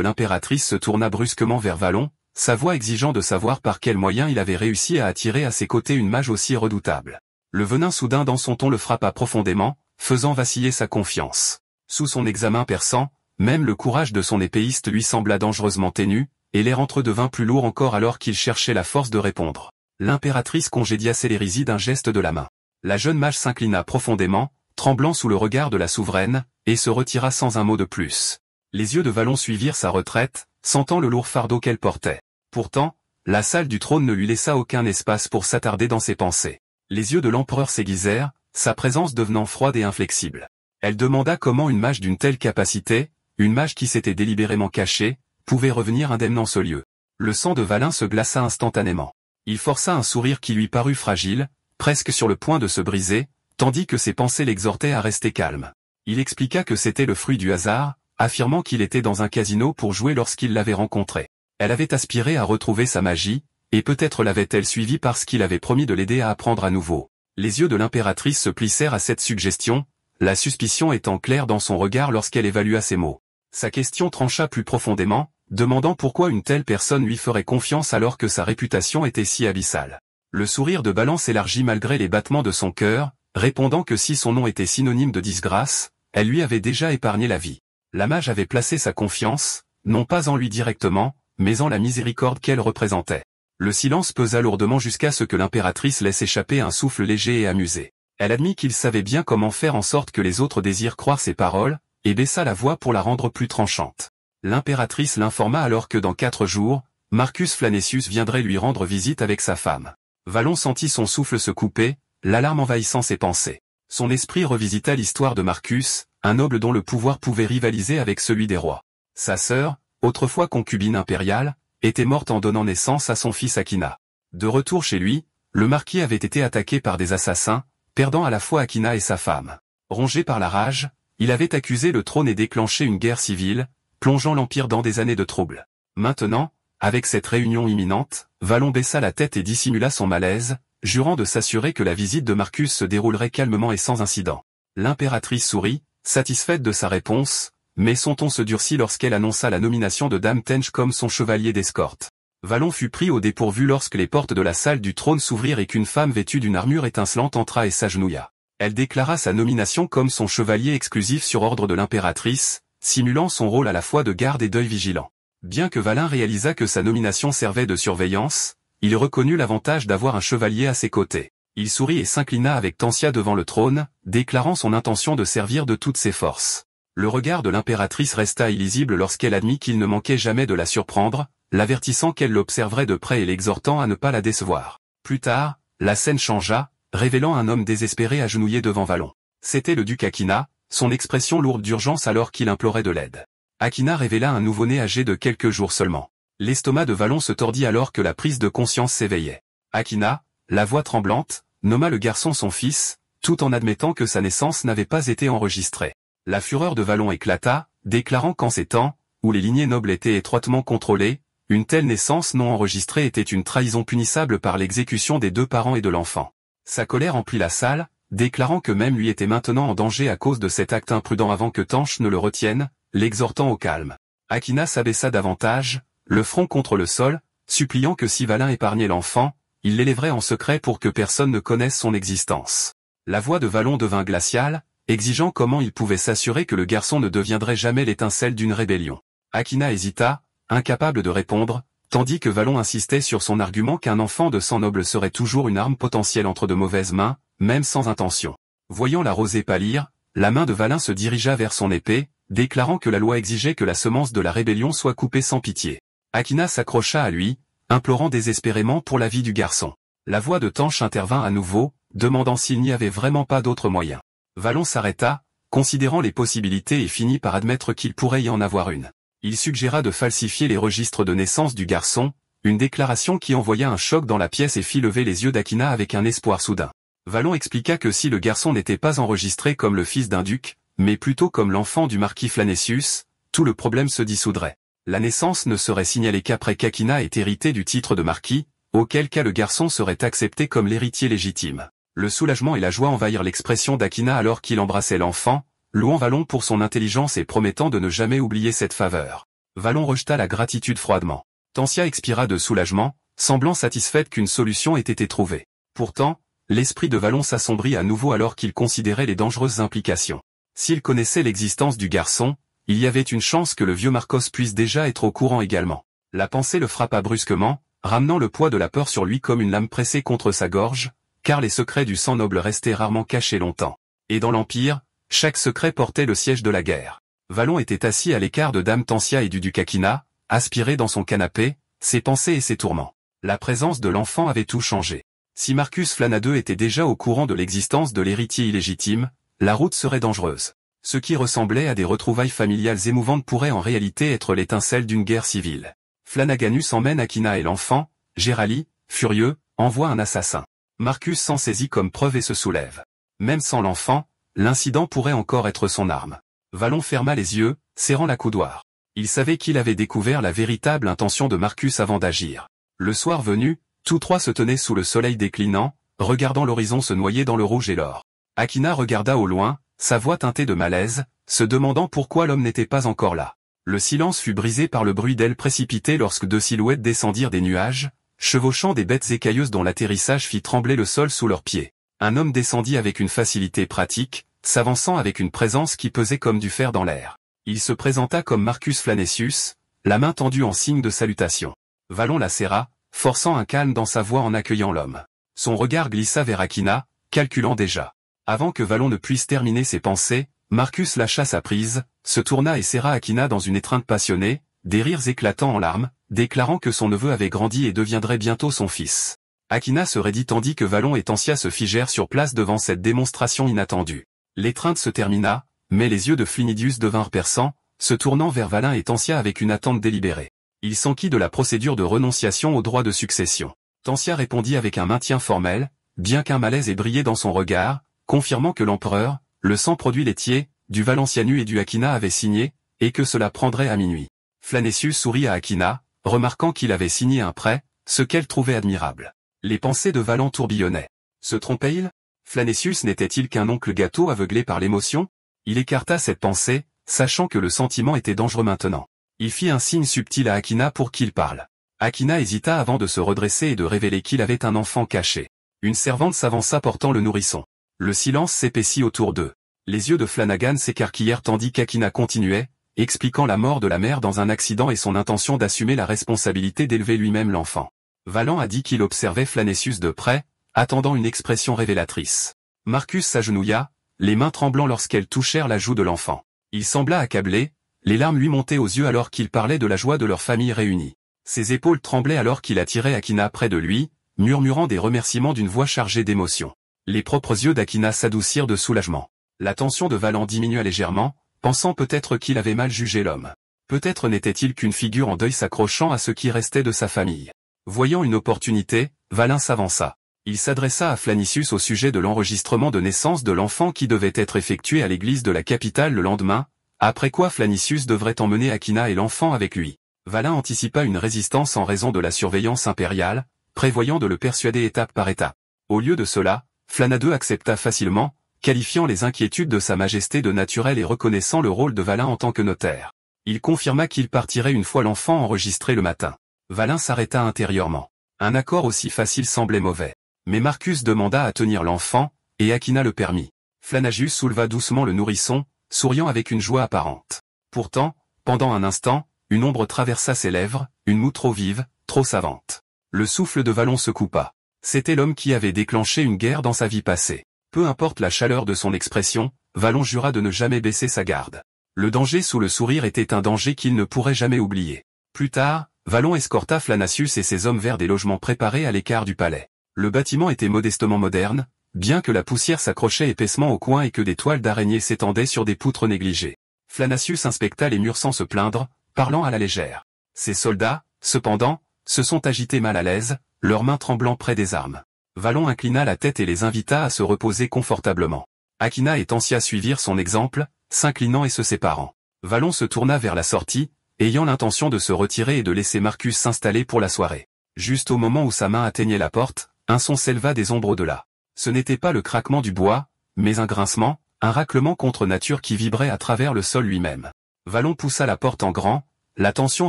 l'impératrice se tourna brusquement vers Valan, sa voix exigeant de savoir par quel moyen il avait réussi à attirer à ses côtés une mage aussi redoutable. Le venin soudain dans son ton le frappa profondément, faisant vaciller sa confiance. Sous son examen perçant, même le courage de son épéiste lui sembla dangereusement ténu, et l'air entre eux devint plus lourd encore alors qu'il cherchait la force de répondre. L'impératrice congédia Célérisi d'un geste de la main. La jeune mage s'inclina profondément, tremblant sous le regard de la souveraine, et se retira sans un mot de plus. Les yeux de Vallon suivirent sa retraite, sentant le lourd fardeau qu'elle portait. Pourtant, la salle du trône ne lui laissa aucun espace pour s'attarder dans ses pensées. Les yeux de l'empereur s'aiguisèrent, sa présence devenant froide et inflexible. Elle demanda comment une mage d'une telle capacité, une mage qui s'était délibérément cachée, pouvait revenir indemne en ce lieu. Le sang de Valin se glaça instantanément. Il força un sourire qui lui parut fragile, presque sur le point de se briser, tandis que ses pensées l'exhortaient à rester calme. Il expliqua que c'était le fruit du hasard, affirmant qu'il était dans un casino pour jouer lorsqu'il l'avait rencontrée. Elle avait aspiré à retrouver sa magie, et peut-être l'avait-elle suivi parce qu'il avait promis de l'aider à apprendre à nouveau. Les yeux de l'impératrice se plissèrent à cette suggestion, la suspicion étant claire dans son regard lorsqu'elle évalua ses mots. Sa question trancha plus profondément, demandant pourquoi une telle personne lui ferait confiance alors que sa réputation était si abyssale. Le sourire de Balan s'élargit malgré les battements de son cœur, répondant que si son nom était synonyme de disgrâce, elle lui avait déjà épargné la vie. La mage avait placé sa confiance, non pas en lui directement, mais en la miséricorde qu'elle représentait. Le silence pesa lourdement jusqu'à ce que l'impératrice laisse échapper un souffle léger et amusé. Elle admit qu'il savait bien comment faire en sorte que les autres désirent croire ses paroles, et baissa la voix pour la rendre plus tranchante. L'impératrice l'informa alors que dans 4 jours, Marcus Flanessius viendrait lui rendre visite avec sa femme. Vallon sentit son souffle se couper, l'alarme envahissant ses pensées. Son esprit revisita l'histoire de Marcus, un noble dont le pouvoir pouvait rivaliser avec celui des rois. Sa sœur, autrefois concubine impériale, était morte en donnant naissance à son fils Aquina. De retour chez lui, le marquis avait été attaqué par des assassins, perdant à la fois Aquina et sa femme. Rongé par la rage, il avait accusé le trône et déclenché une guerre civile, plongeant l'Empire dans des années de troubles. Maintenant, avec cette réunion imminente, Vallon baissa la tête et dissimula son malaise, jurant de s'assurer que la visite de Marcus se déroulerait calmement et sans incident. L'impératrice sourit, satisfaite de sa réponse, mais son ton se durcit lorsqu'elle annonça la nomination de Dame Tench comme son chevalier d'escorte. Vallon fut pris au dépourvu lorsque les portes de la salle du trône s'ouvrirent et qu'une femme vêtue d'une armure étincelante entra et s'agenouilla. Elle déclara sa nomination comme son chevalier exclusif sur ordre de l'impératrice, simulant son rôle à la fois de garde et d'œil vigilant. Bien que Valin réalisa que sa nomination servait de surveillance, il reconnut l'avantage d'avoir un chevalier à ses côtés. Il sourit et s'inclina avec Tantia devant le trône, déclarant son intention de servir de toutes ses forces. Le regard de l'impératrice resta illisible lorsqu'elle admit qu'il ne manquait jamais de la surprendre, l'avertissant qu'elle l'observerait de près et l'exhortant à ne pas la décevoir. Plus tard, la scène changea, révélant un homme désespéré agenouillé devant Vallon. C'était le duc Aquina, son expression lourde d'urgence alors qu'il implorait de l'aide. Aquina révéla un nouveau-né âgé de quelques jours seulement. L'estomac de Vallon se tordit alors que la prise de conscience s'éveillait. Aquina, la voix tremblante, nomma le garçon son fils, tout en admettant que sa naissance n'avait pas été enregistrée. La fureur de Vallon éclata, déclarant qu'en ces temps, où les lignées nobles étaient étroitement contrôlées, une telle naissance non enregistrée était une trahison punissable par l'exécution des 2 parents et de l'enfant. Sa colère emplit la salle, déclarant que même lui était maintenant en danger à cause de cet acte imprudent avant que Tanche ne le retienne, l'exhortant au calme. Aquina s'abaissa davantage, le front contre le sol, suppliant que si Valin épargnait l'enfant, il l'élèverait en secret pour que personne ne connaisse son existence. La voix de Vallon devint glaciale, exigeant comment il pouvait s'assurer que le garçon ne deviendrait jamais l'étincelle d'une rébellion. Aquina hésita, incapable de répondre, tandis que Vallon insistait sur son argument qu'un enfant de sang noble serait toujours une arme potentielle entre de mauvaises mains, même sans intention. Voyant la rosée pâlir, la main de Valin se dirigea vers son épée, déclarant que la loi exigeait que la semence de la rébellion soit coupée sans pitié. Aquina s'accrocha à lui, implorant désespérément pour la vie du garçon. La voix de Tanche intervint à nouveau, demandant s'il n'y avait vraiment pas d'autre moyen. Vallon s'arrêta, considérant les possibilités et finit par admettre qu'il pourrait y en avoir une. Il suggéra de falsifier les registres de naissance du garçon, une déclaration qui envoya un choc dans la pièce et fit lever les yeux d'Aquina avec un espoir soudain. Vallon expliqua que si le garçon n'était pas enregistré comme le fils d'un duc, mais plutôt comme l'enfant du marquis Flanessius, tout le problème se dissoudrait. La naissance ne serait signalée qu'après qu'Aquina ait hérité du titre de marquis, auquel cas le garçon serait accepté comme l'héritier légitime. Le soulagement et la joie envahirent l'expression d'Aquina alors qu'il embrassait l'enfant, louant Vallon pour son intelligence et promettant de ne jamais oublier cette faveur. Vallon rejeta la gratitude froidement. Tantia expira de soulagement, semblant satisfaite qu'une solution ait été trouvée. Pourtant, l'esprit de Vallon s'assombrit à nouveau alors qu'il considérait les dangereuses implications. S'il connaissait l'existence du garçon, il y avait une chance que le vieux Marcos puisse déjà être au courant également. La pensée le frappa brusquement, ramenant le poids de la peur sur lui comme une lame pressée contre sa gorge, car les secrets du sang noble restaient rarement cachés longtemps. Et dans l'Empire, chaque secret portait le siège de la guerre. Valon était assis à l'écart de Dame Tantia et du duc Aquina, aspiré dans son canapé, ses pensées et ses tourments. La présence de l'enfant avait tout changé. Si Marcus Flanadeux était déjà au courant de l'existence de l'héritier illégitime, la route serait dangereuse. Ce qui ressemblait à des retrouvailles familiales émouvantes pourrait en réalité être l'étincelle d'une guerre civile. Flanaganus emmène Aquina et l'enfant, Gérali, furieux, envoie un assassin. Marcus s'en saisit comme preuve et se soulève. Même sans l'enfant, l'incident pourrait encore être son arme. Valon ferma les yeux, serrant la coudoir. Il savait qu'il avait découvert la véritable intention de Marcus avant d'agir. Le soir venu, tous trois se tenaient sous le soleil déclinant, regardant l'horizon se noyer dans le rouge et l'or. Aquina regarda au loin, sa voix teintée de malaise, se demandant pourquoi l'homme n'était pas encore là. Le silence fut brisé par le bruit d'ailes précipitées lorsque deux silhouettes descendirent des nuages, chevauchant des bêtes écailleuses dont l'atterrissage fit trembler le sol sous leurs pieds. Un homme descendit avec une facilité pratique, s'avançant avec une présence qui pesait comme du fer dans l'air. Il se présenta comme Marcus Flanessius, la main tendue en signe de salutation. Valon la serra, forçant un calme dans sa voix en accueillant l'homme. Son regard glissa vers Aquina, calculant déjà. Avant que Valon ne puisse terminer ses pensées, Marcus lâcha sa prise, se tourna et serra Aquina dans une étreinte passionnée, des rires éclatant en larmes, déclarant que son neveu avait grandi et deviendrait bientôt son fils. Aquina se raidit tandis que Valon et Tantia se figèrent sur place devant cette démonstration inattendue. L'étreinte se termina, mais les yeux de Flinidius devinrent perçants, se tournant vers Valin et Tantia avec une attente délibérée. Il s'enquit de la procédure de renonciation au droit de succession. Tantia répondit avec un maintien formel, bien qu'un malaise ait brillé dans son regard, confirmant que l'empereur, le sang produit laitier, du Valencianu et du Aquina avait signé, et que cela prendrait à minuit. Flanessius sourit à Aquina, remarquant qu'il avait signé un prêt, ce qu'elle trouvait admirable. Les pensées de Valon tourbillonnaient. Se trompait-il? Flanessius n'était-il qu'un oncle gâteau aveuglé par l'émotion? Il écarta cette pensée, sachant que le sentiment était dangereux maintenant. Il fit un signe subtil à Aquina pour qu'il parle. Aquina hésita avant de se redresser et de révéler qu'il avait un enfant caché. Une servante s'avança portant le nourrisson. Le silence s'épaissit autour d'eux. Les yeux de Flanagan s'écarquillèrent tandis qu'Aquina continuait, expliquant la mort de la mère dans un accident et son intention d'assumer la responsabilité d'élever lui-même l'enfant. Valon a dit qu'il observait Flanessius de près, attendant une expression révélatrice. Marcus s'agenouilla, les mains tremblant lorsqu'elles touchèrent la joue de l'enfant. Il sembla accablé, les larmes lui montaient aux yeux alors qu'il parlait de la joie de leur famille réunie. Ses épaules tremblaient alors qu'il attirait Aquina près de lui, murmurant des remerciements d'une voix chargée d'émotion. Les propres yeux d'Aquina s'adoucirent de soulagement. La tension de Valon diminua légèrement, pensant peut-être qu'il avait mal jugé l'homme. Peut-être n'était-il qu'une figure en deuil s'accrochant à ce qui restait de sa famille. Voyant une opportunité, Valin s'avança. Il s'adressa à Flanicius au sujet de l'enregistrement de naissance de l'enfant qui devait être effectué à l'église de la capitale le lendemain, après quoi Flanicius devrait emmener Aquina et l'enfant avec lui. Valin anticipa une résistance en raison de la surveillance impériale, prévoyant de le persuader étape par étape. Au lieu de cela, Flanadeux accepta facilement, qualifiant les inquiétudes de sa majesté de naturelles et reconnaissant le rôle de Valin en tant que notaire. Il confirma qu'il partirait une fois l'enfant enregistré le matin. Valin s'arrêta intérieurement. Un accord aussi facile semblait mauvais. Mais Marcus demanda à tenir l'enfant, et Aquina le permit. Flanagius souleva doucement le nourrisson, souriant avec une joie apparente. Pourtant, pendant un instant, une ombre traversa ses lèvres, une moue trop vive, trop savante. Le souffle de Valon se coupa. C'était l'homme qui avait déclenché une guerre dans sa vie passée. Peu importe la chaleur de son expression, Valon jura de ne jamais baisser sa garde. Le danger sous le sourire était un danger qu'il ne pourrait jamais oublier. Plus tard, Valon escorta Flanasius et ses hommes vers des logements préparés à l'écart du palais. Le bâtiment était modestement moderne, bien que la poussière s'accrochait épaissement aux coins et que des toiles d'araignée s'étendaient sur des poutres négligées. Flanasius inspecta les murs sans se plaindre, parlant à la légère. Ses soldats, cependant, se sont agités mal à l'aise, leurs mains tremblant près des armes. Valon inclina la tête et les invita à se reposer confortablement. Aquina et Tantia suivirent son exemple, s'inclinant et se séparant. Valon se tourna vers la sortie, ayant l'intention de se retirer et de laisser Marcus s'installer pour la soirée. Juste au moment où sa main atteignait la porte, un son s'éleva des ombres au-delà. Ce n'était pas le craquement du bois, mais un grincement, un raclement contre nature qui vibrait à travers le sol lui-même. Valon poussa la porte en grand, la tension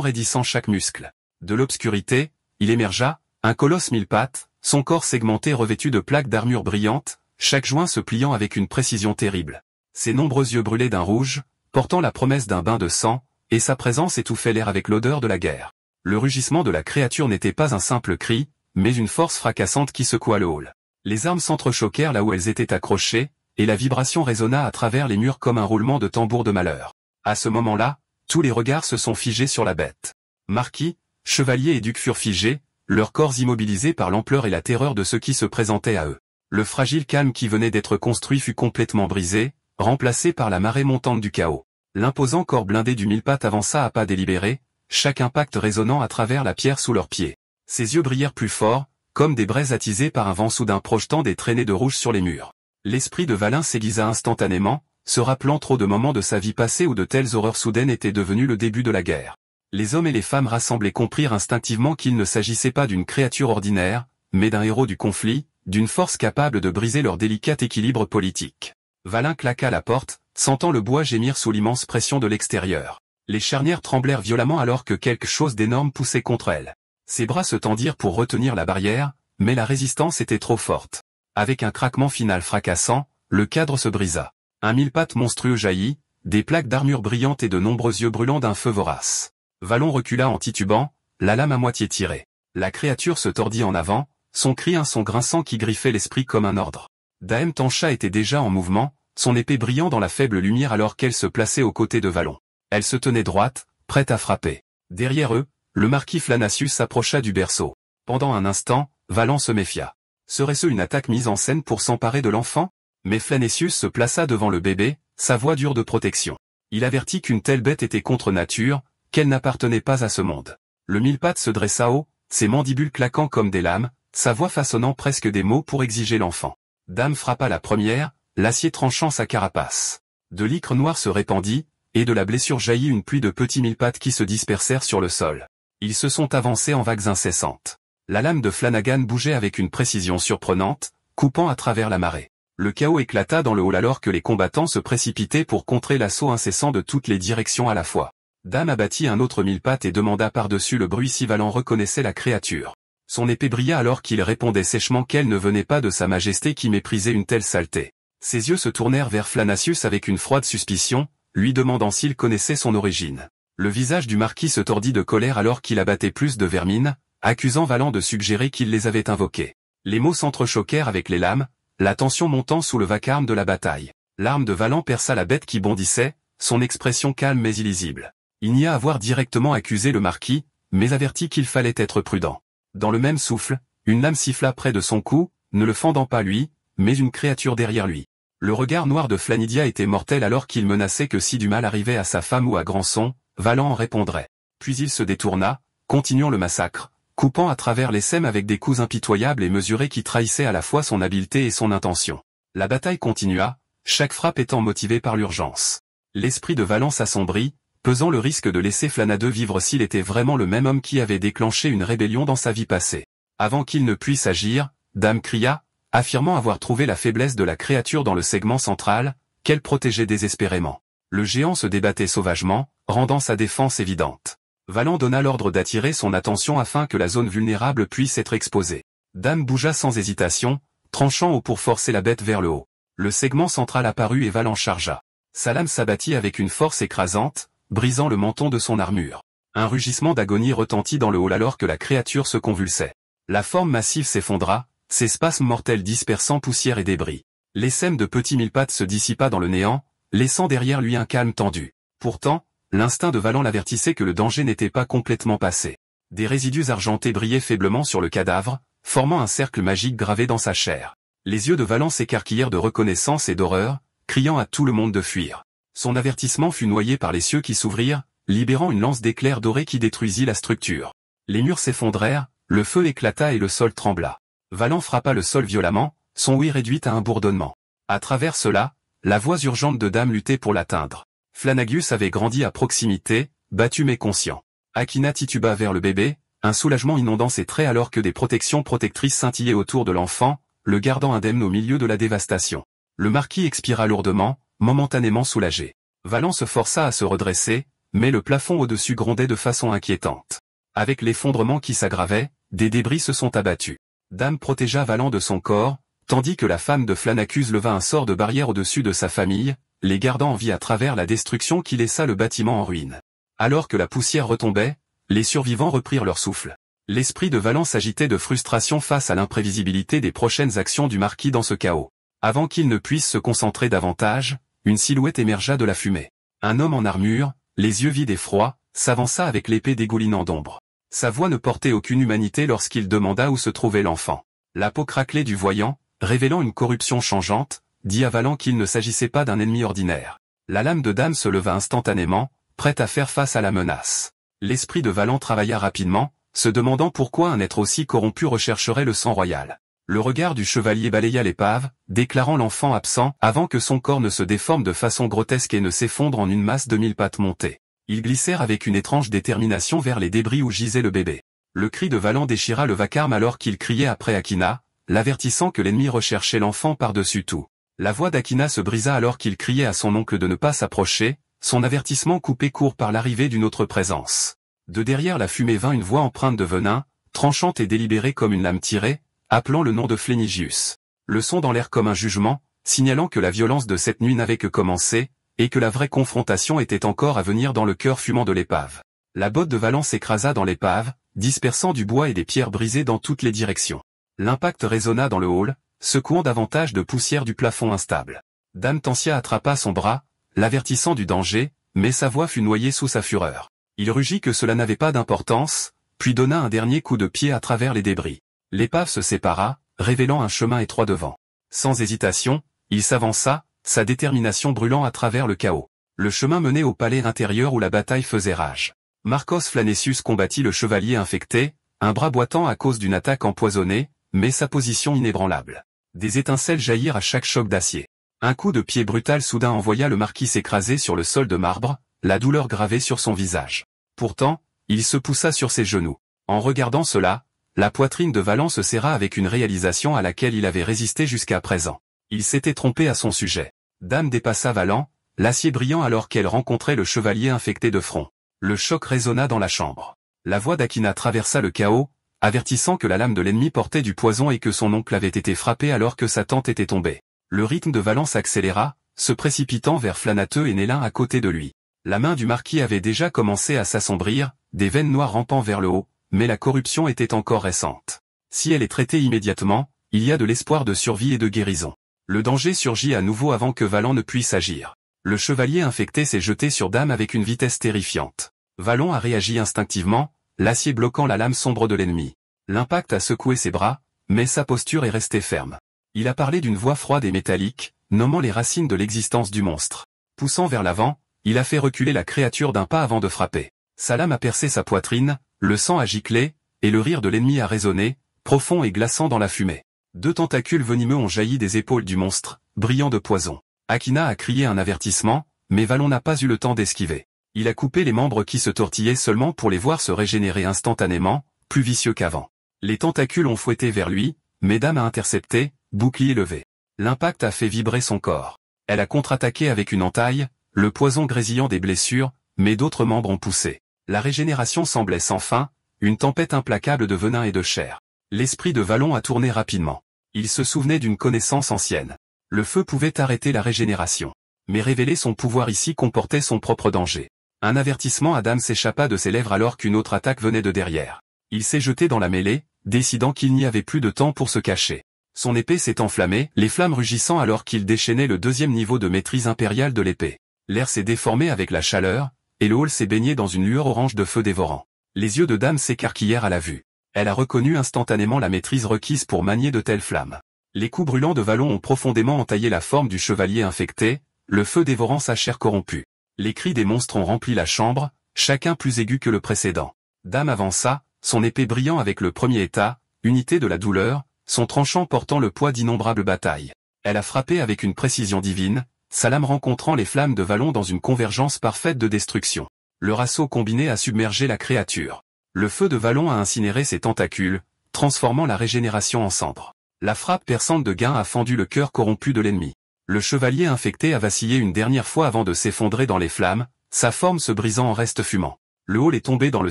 raidissant chaque muscle. De l'obscurité, il émergea, un colosse mille pattes, son corps segmenté revêtu de plaques d'armure brillantes, chaque joint se pliant avec une précision terrible. Ses nombreux yeux brûlaient d'un rouge, portant la promesse d'un bain de sang, et sa présence étouffait l'air avec l'odeur de la guerre. Le rugissement de la créature n'était pas un simple cri, mais une force fracassante qui secoua le hall. Les armes s'entrechoquèrent là où elles étaient accrochées, et la vibration résonna à travers les murs comme un roulement de tambour de malheur. À ce moment-là, tous les regards se sont figés sur la bête. Marquis, chevaliers et ducs furent figés, leurs corps immobilisés par l'ampleur et la terreur de ce qui se présentait à eux. Le fragile calme qui venait d'être construit fut complètement brisé, remplacé par la marée montante du chaos. L'imposant corps blindé du mille-pattes avança à pas délibérés, chaque impact résonnant à travers la pierre sous leurs pieds. Ses yeux brillèrent plus fort, comme des braises attisées par un vent soudain projetant des traînées de rouge sur les murs. L'esprit de Valin s'aiguisa instantanément, se rappelant trop de moments de sa vie passée où de telles horreurs soudaines étaient devenues le début de la guerre. Les hommes et les femmes rassemblés comprirent instinctivement qu'il ne s'agissait pas d'une créature ordinaire, mais d'un héros du conflit, d'une force capable de briser leur délicat équilibre politique. Valin claqua la porte, sentant le bois gémir sous l'immense pression de l'extérieur. Les charnières tremblèrent violemment alors que quelque chose d'énorme poussait contre elles. Ses bras se tendirent pour retenir la barrière, mais la résistance était trop forte. Avec un craquement final fracassant, le cadre se brisa. Un mille-pattes monstrueux jaillit, des plaques d'armure brillantes et de nombreux yeux brûlants d'un feu vorace. Valon recula en titubant, la lame à moitié tirée. La créature se tordit en avant, son cri un son grinçant qui griffait l'esprit comme un ordre. Daem Tancha était déjà en mouvement, son épée brillant dans la faible lumière alors qu'elle se plaçait aux côtés de Valon. Elle se tenait droite, prête à frapper. Derrière eux, le marquis Flanasius s'approcha du berceau. Pendant un instant, Valon se méfia. Serait-ce une attaque mise en scène pour s'emparer de l'enfant? Mais Flanasius se plaça devant le bébé, sa voix dure de protection. Il avertit qu'une telle bête était contre nature, qu'elle n'appartenait pas à ce monde. Le mille-pattes se dressa haut, ses mandibules claquant comme des lames, sa voix façonnant presque des mots pour exiger l'enfant. Dame frappa la première, l'acier tranchant sa carapace. De l'icre noir se répandit, et de la blessure jaillit une pluie de petits mille-pattes qui se dispersèrent sur le sol. Ils se sont avancés en vagues incessantes. La lame de Flanagan bougeait avec une précision surprenante, coupant à travers la marée. Le chaos éclata dans le hall alors que les combattants se précipitaient pour contrer l'assaut incessant de toutes les directions à la fois. Dame abattit un autre mille-pattes et demanda par-dessus le bruit si Valent reconnaissait la créature. Son épée brilla alors qu'il répondait sèchement qu'elle ne venait pas de sa majesté qui méprisait une telle saleté. Ses yeux se tournèrent vers Flanasius avec une froide suspicion, lui demandant s'il connaissait son origine. Le visage du marquis se tordit de colère alors qu'il abattait plus de vermines, accusant Valent de suggérer qu'il les avait invoqués. Les mots s'entrechoquèrent avec les lames, la tension montant sous le vacarme de la bataille. L'arme de Valent perça la bête qui bondissait, son expression calme mais illisible. Il n'y a à voir directement accusé le marquis, mais avertit qu'il fallait être prudent. Dans le même souffle, une lame siffla près de son cou, ne le fendant pas lui, mais une créature derrière lui. Le regard noir de Flanidia était mortel alors qu'il menaçait que si du mal arrivait à sa femme ou à Granson, Valent en répondrait. Puis il se détourna, continuant le massacre, coupant à travers les sèmes avec des coups impitoyables et mesurés qui trahissaient à la fois son habileté et son intention. La bataille continua, chaque frappe étant motivée par l'urgence. L'esprit de Valent s'assombrit, pesant le risque de laisser Flanadeux vivre s'il était vraiment le même homme qui avait déclenché une rébellion dans sa vie passée. Avant qu'il ne puisse agir, Dame cria, affirmant avoir trouvé la faiblesse de la créature dans le segment central, qu'elle protégeait désespérément. Le géant se débattait sauvagement, rendant sa défense évidente. Valent donna l'ordre d'attirer son attention afin que la zone vulnérable puisse être exposée. Dame bougea sans hésitation, tranchant haut pour forcer la bête vers le haut. Le segment central apparut et Valent chargea. Sa lame s'abattit avec une force écrasante, brisant le menton de son armure. Un rugissement d'agonie retentit dans le hall alors que la créature se convulsait. La forme massive s'effondra, ses spasmes mortels dispersant poussière et débris. L'essaim de petits mille-pattes se dissipa dans le néant, laissant derrière lui un calme tendu. Pourtant, l'instinct de Valent l'avertissait que le danger n'était pas complètement passé. Des résidus argentés brillaient faiblement sur le cadavre, formant un cercle magique gravé dans sa chair. Les yeux de Valent s'écarquillèrent de reconnaissance et d'horreur, criant à tout le monde de fuir. Son avertissement fut noyé par les cieux qui s'ouvrirent, libérant une lance d'éclairs dorés qui détruisit la structure. Les murs s'effondrèrent, le feu éclata et le sol trembla. Valent frappa le sol violemment, son ouïe réduite à un bourdonnement. À travers cela, la voix urgente de Dame luttait pour l'atteindre. Flanagius avait grandi à proximité, battu mais conscient. Akina tituba vers le bébé, un soulagement inondant ses traits alors que des protections protectrices scintillaient autour de l'enfant, le gardant indemne au milieu de la dévastation. Le marquis expira lourdement, momentanément soulagé. Valent se força à se redresser, mais le plafond au-dessus grondait de façon inquiétante. Avec l'effondrement qui s'aggravait, des débris se sont abattus. Dame protégea Valent de son corps, tandis que la femme de Flanacus leva un sort de barrière au-dessus de sa famille, les gardant en vie à travers la destruction qui laissa le bâtiment en ruine. Alors que la poussière retombait, les survivants reprirent leur souffle. L'esprit de Valan s'agitait de frustration face à l'imprévisibilité des prochaines actions du marquis dans ce chaos. Avant qu'il ne puisse se concentrer davantage, une silhouette émergea de la fumée. Un homme en armure, les yeux vides et froids, s'avança avec l'épée dégoulinant d'ombre. Sa voix ne portait aucune humanité lorsqu'il demanda où se trouvait l'enfant. La peau craquelée du voyant, révélant une corruption changeante, dit à Valan qu'il ne s'agissait pas d'un ennemi ordinaire. La lame de Dame se leva instantanément, prête à faire face à la menace. L'esprit de Valan travailla rapidement, se demandant pourquoi un être aussi corrompu rechercherait le sang royal. Le regard du chevalier balaya l'épave, déclarant l'enfant absent avant que son corps ne se déforme de façon grotesque et ne s'effondre en une masse de 1000 pattes montées. Ils glissèrent avec une étrange détermination vers les débris où gisait le bébé. Le cri de Valan déchira le vacarme alors qu'il criait après Akina, l'avertissant que l'ennemi recherchait l'enfant par-dessus tout. La voix d'Akina se brisa alors qu'il criait à son oncle de ne pas s'approcher, son avertissement coupé court par l'arrivée d'une autre présence. De derrière la fumée vint une voix empreinte de venin, tranchante et délibérée comme une lame tirée, appelant le nom de Flénigius. Le son dans l'air comme un jugement, signalant que la violence de cette nuit n'avait que commencé, et que la vraie confrontation était encore à venir dans le cœur fumant de l'épave. La botte de Valan s'écrasa dans l'épave, dispersant du bois et des pierres brisées dans toutes les directions. L'impact résonna dans le hall, secouant davantage de poussière du plafond instable. Dame Tancia attrapa son bras, l'avertissant du danger, mais sa voix fut noyée sous sa fureur. Il rugit que cela n'avait pas d'importance, puis donna un dernier coup de pied à travers les débris. L'épave se sépara, révélant un chemin étroit devant. Sans hésitation, il s'avança, sa détermination brûlant à travers le chaos. Le chemin menait au palais intérieur où la bataille faisait rage. Marcos Flanessius combattit le chevalier infecté, un bras boitant à cause d'une attaque empoisonnée, mais sa position inébranlable. Des étincelles jaillirent à chaque choc d'acier. Un coup de pied brutal soudain envoya le marquis s'écraser sur le sol de marbre, la douleur gravée sur son visage. Pourtant, il se poussa sur ses genoux. En regardant cela, la poitrine de Valan se serra avec une réalisation à laquelle il avait résisté jusqu'à présent. Il s'était trompé à son sujet. Dame dépassa Valan, l'acier brillant alors qu'elle rencontrait le chevalier infecté de front. Le choc résonna dans la chambre. La voix d'Akina traversa le chaos, avertissant que la lame de l'ennemi portait du poison et que son oncle avait été frappé alors que sa tante était tombée. Le rythme de Valan s'accéléra, se précipitant vers Flanateux et Nélin à côté de lui. La main du marquis avait déjà commencé à s'assombrir, des veines noires rampant vers le haut, mais la corruption était encore récente. Si elle est traitée immédiatement, il y a de l'espoir de survie et de guérison. Le danger surgit à nouveau avant que Valan ne puisse agir. Le chevalier infecté s'est jeté sur Dame avec une vitesse terrifiante. Valan a réagi instinctivement, l'acier bloquant la lame sombre de l'ennemi. L'impact a secoué ses bras, mais sa posture est restée ferme. Il a parlé d'une voix froide et métallique, nommant les racines de l'existence du monstre. Poussant vers l'avant, il a fait reculer la créature d'un pas avant de frapper. Sa lame a percé sa poitrine, le sang a giclé, et le rire de l'ennemi a résonné, profond et glaçant dans la fumée. 2 tentacules venimeux ont jailli des épaules du monstre, brillant de poison. Akina a crié un avertissement, mais Valan n'a pas eu le temps d'esquiver. Il a coupé les membres qui se tortillaient seulement pour les voir se régénérer instantanément, plus vicieux qu'avant. Les tentacules ont fouetté vers lui, mais Dame a intercepté, bouclier levé. L'impact a fait vibrer son corps. Elle a contre-attaqué avec une entaille, le poison grésillant des blessures, mais d'autres membres ont poussé. La régénération semblait sans fin, une tempête implacable de venin et de chair. L'esprit de Valan a tourné rapidement. Il se souvenait d'une connaissance ancienne. Le feu pouvait arrêter la régénération. Mais révéler son pouvoir ici comportait son propre danger. Un avertissement à Dame s'échappa de ses lèvres alors qu'une autre attaque venait de derrière. Il s'est jeté dans la mêlée, décidant qu'il n'y avait plus de temps pour se cacher. Son épée s'est enflammée, les flammes rugissant alors qu'il déchaînait le 2e niveau de maîtrise impériale de l'épée. L'air s'est déformé avec la chaleur, et le hall s'est baigné dans une lueur orange de feu dévorant. Les yeux de Dame s'écarquillèrent à la vue. Elle a reconnu instantanément la maîtrise requise pour manier de telles flammes. Les coups brûlants de Valan ont profondément entaillé la forme du chevalier infecté, le feu dévorant sa chair corrompue. Les cris des monstres ont rempli la chambre, chacun plus aigu que le précédent. Dame avança, son épée brillant avec le premier état, unité de la douleur, son tranchant portant le poids d'innombrables batailles. Elle a frappé avec une précision divine, sa lame rencontrant les flammes de Valan dans une convergence parfaite de destruction. Leur assaut combiné a submergé la créature. Le feu de Valan a incinéré ses tentacules, transformant la régénération en cendres. La frappe perçante de Gain a fendu le cœur corrompu de l'ennemi. Le chevalier infecté a vacillé une dernière fois avant de s'effondrer dans les flammes, sa forme se brisant en reste fumant. Le hall est tombé dans le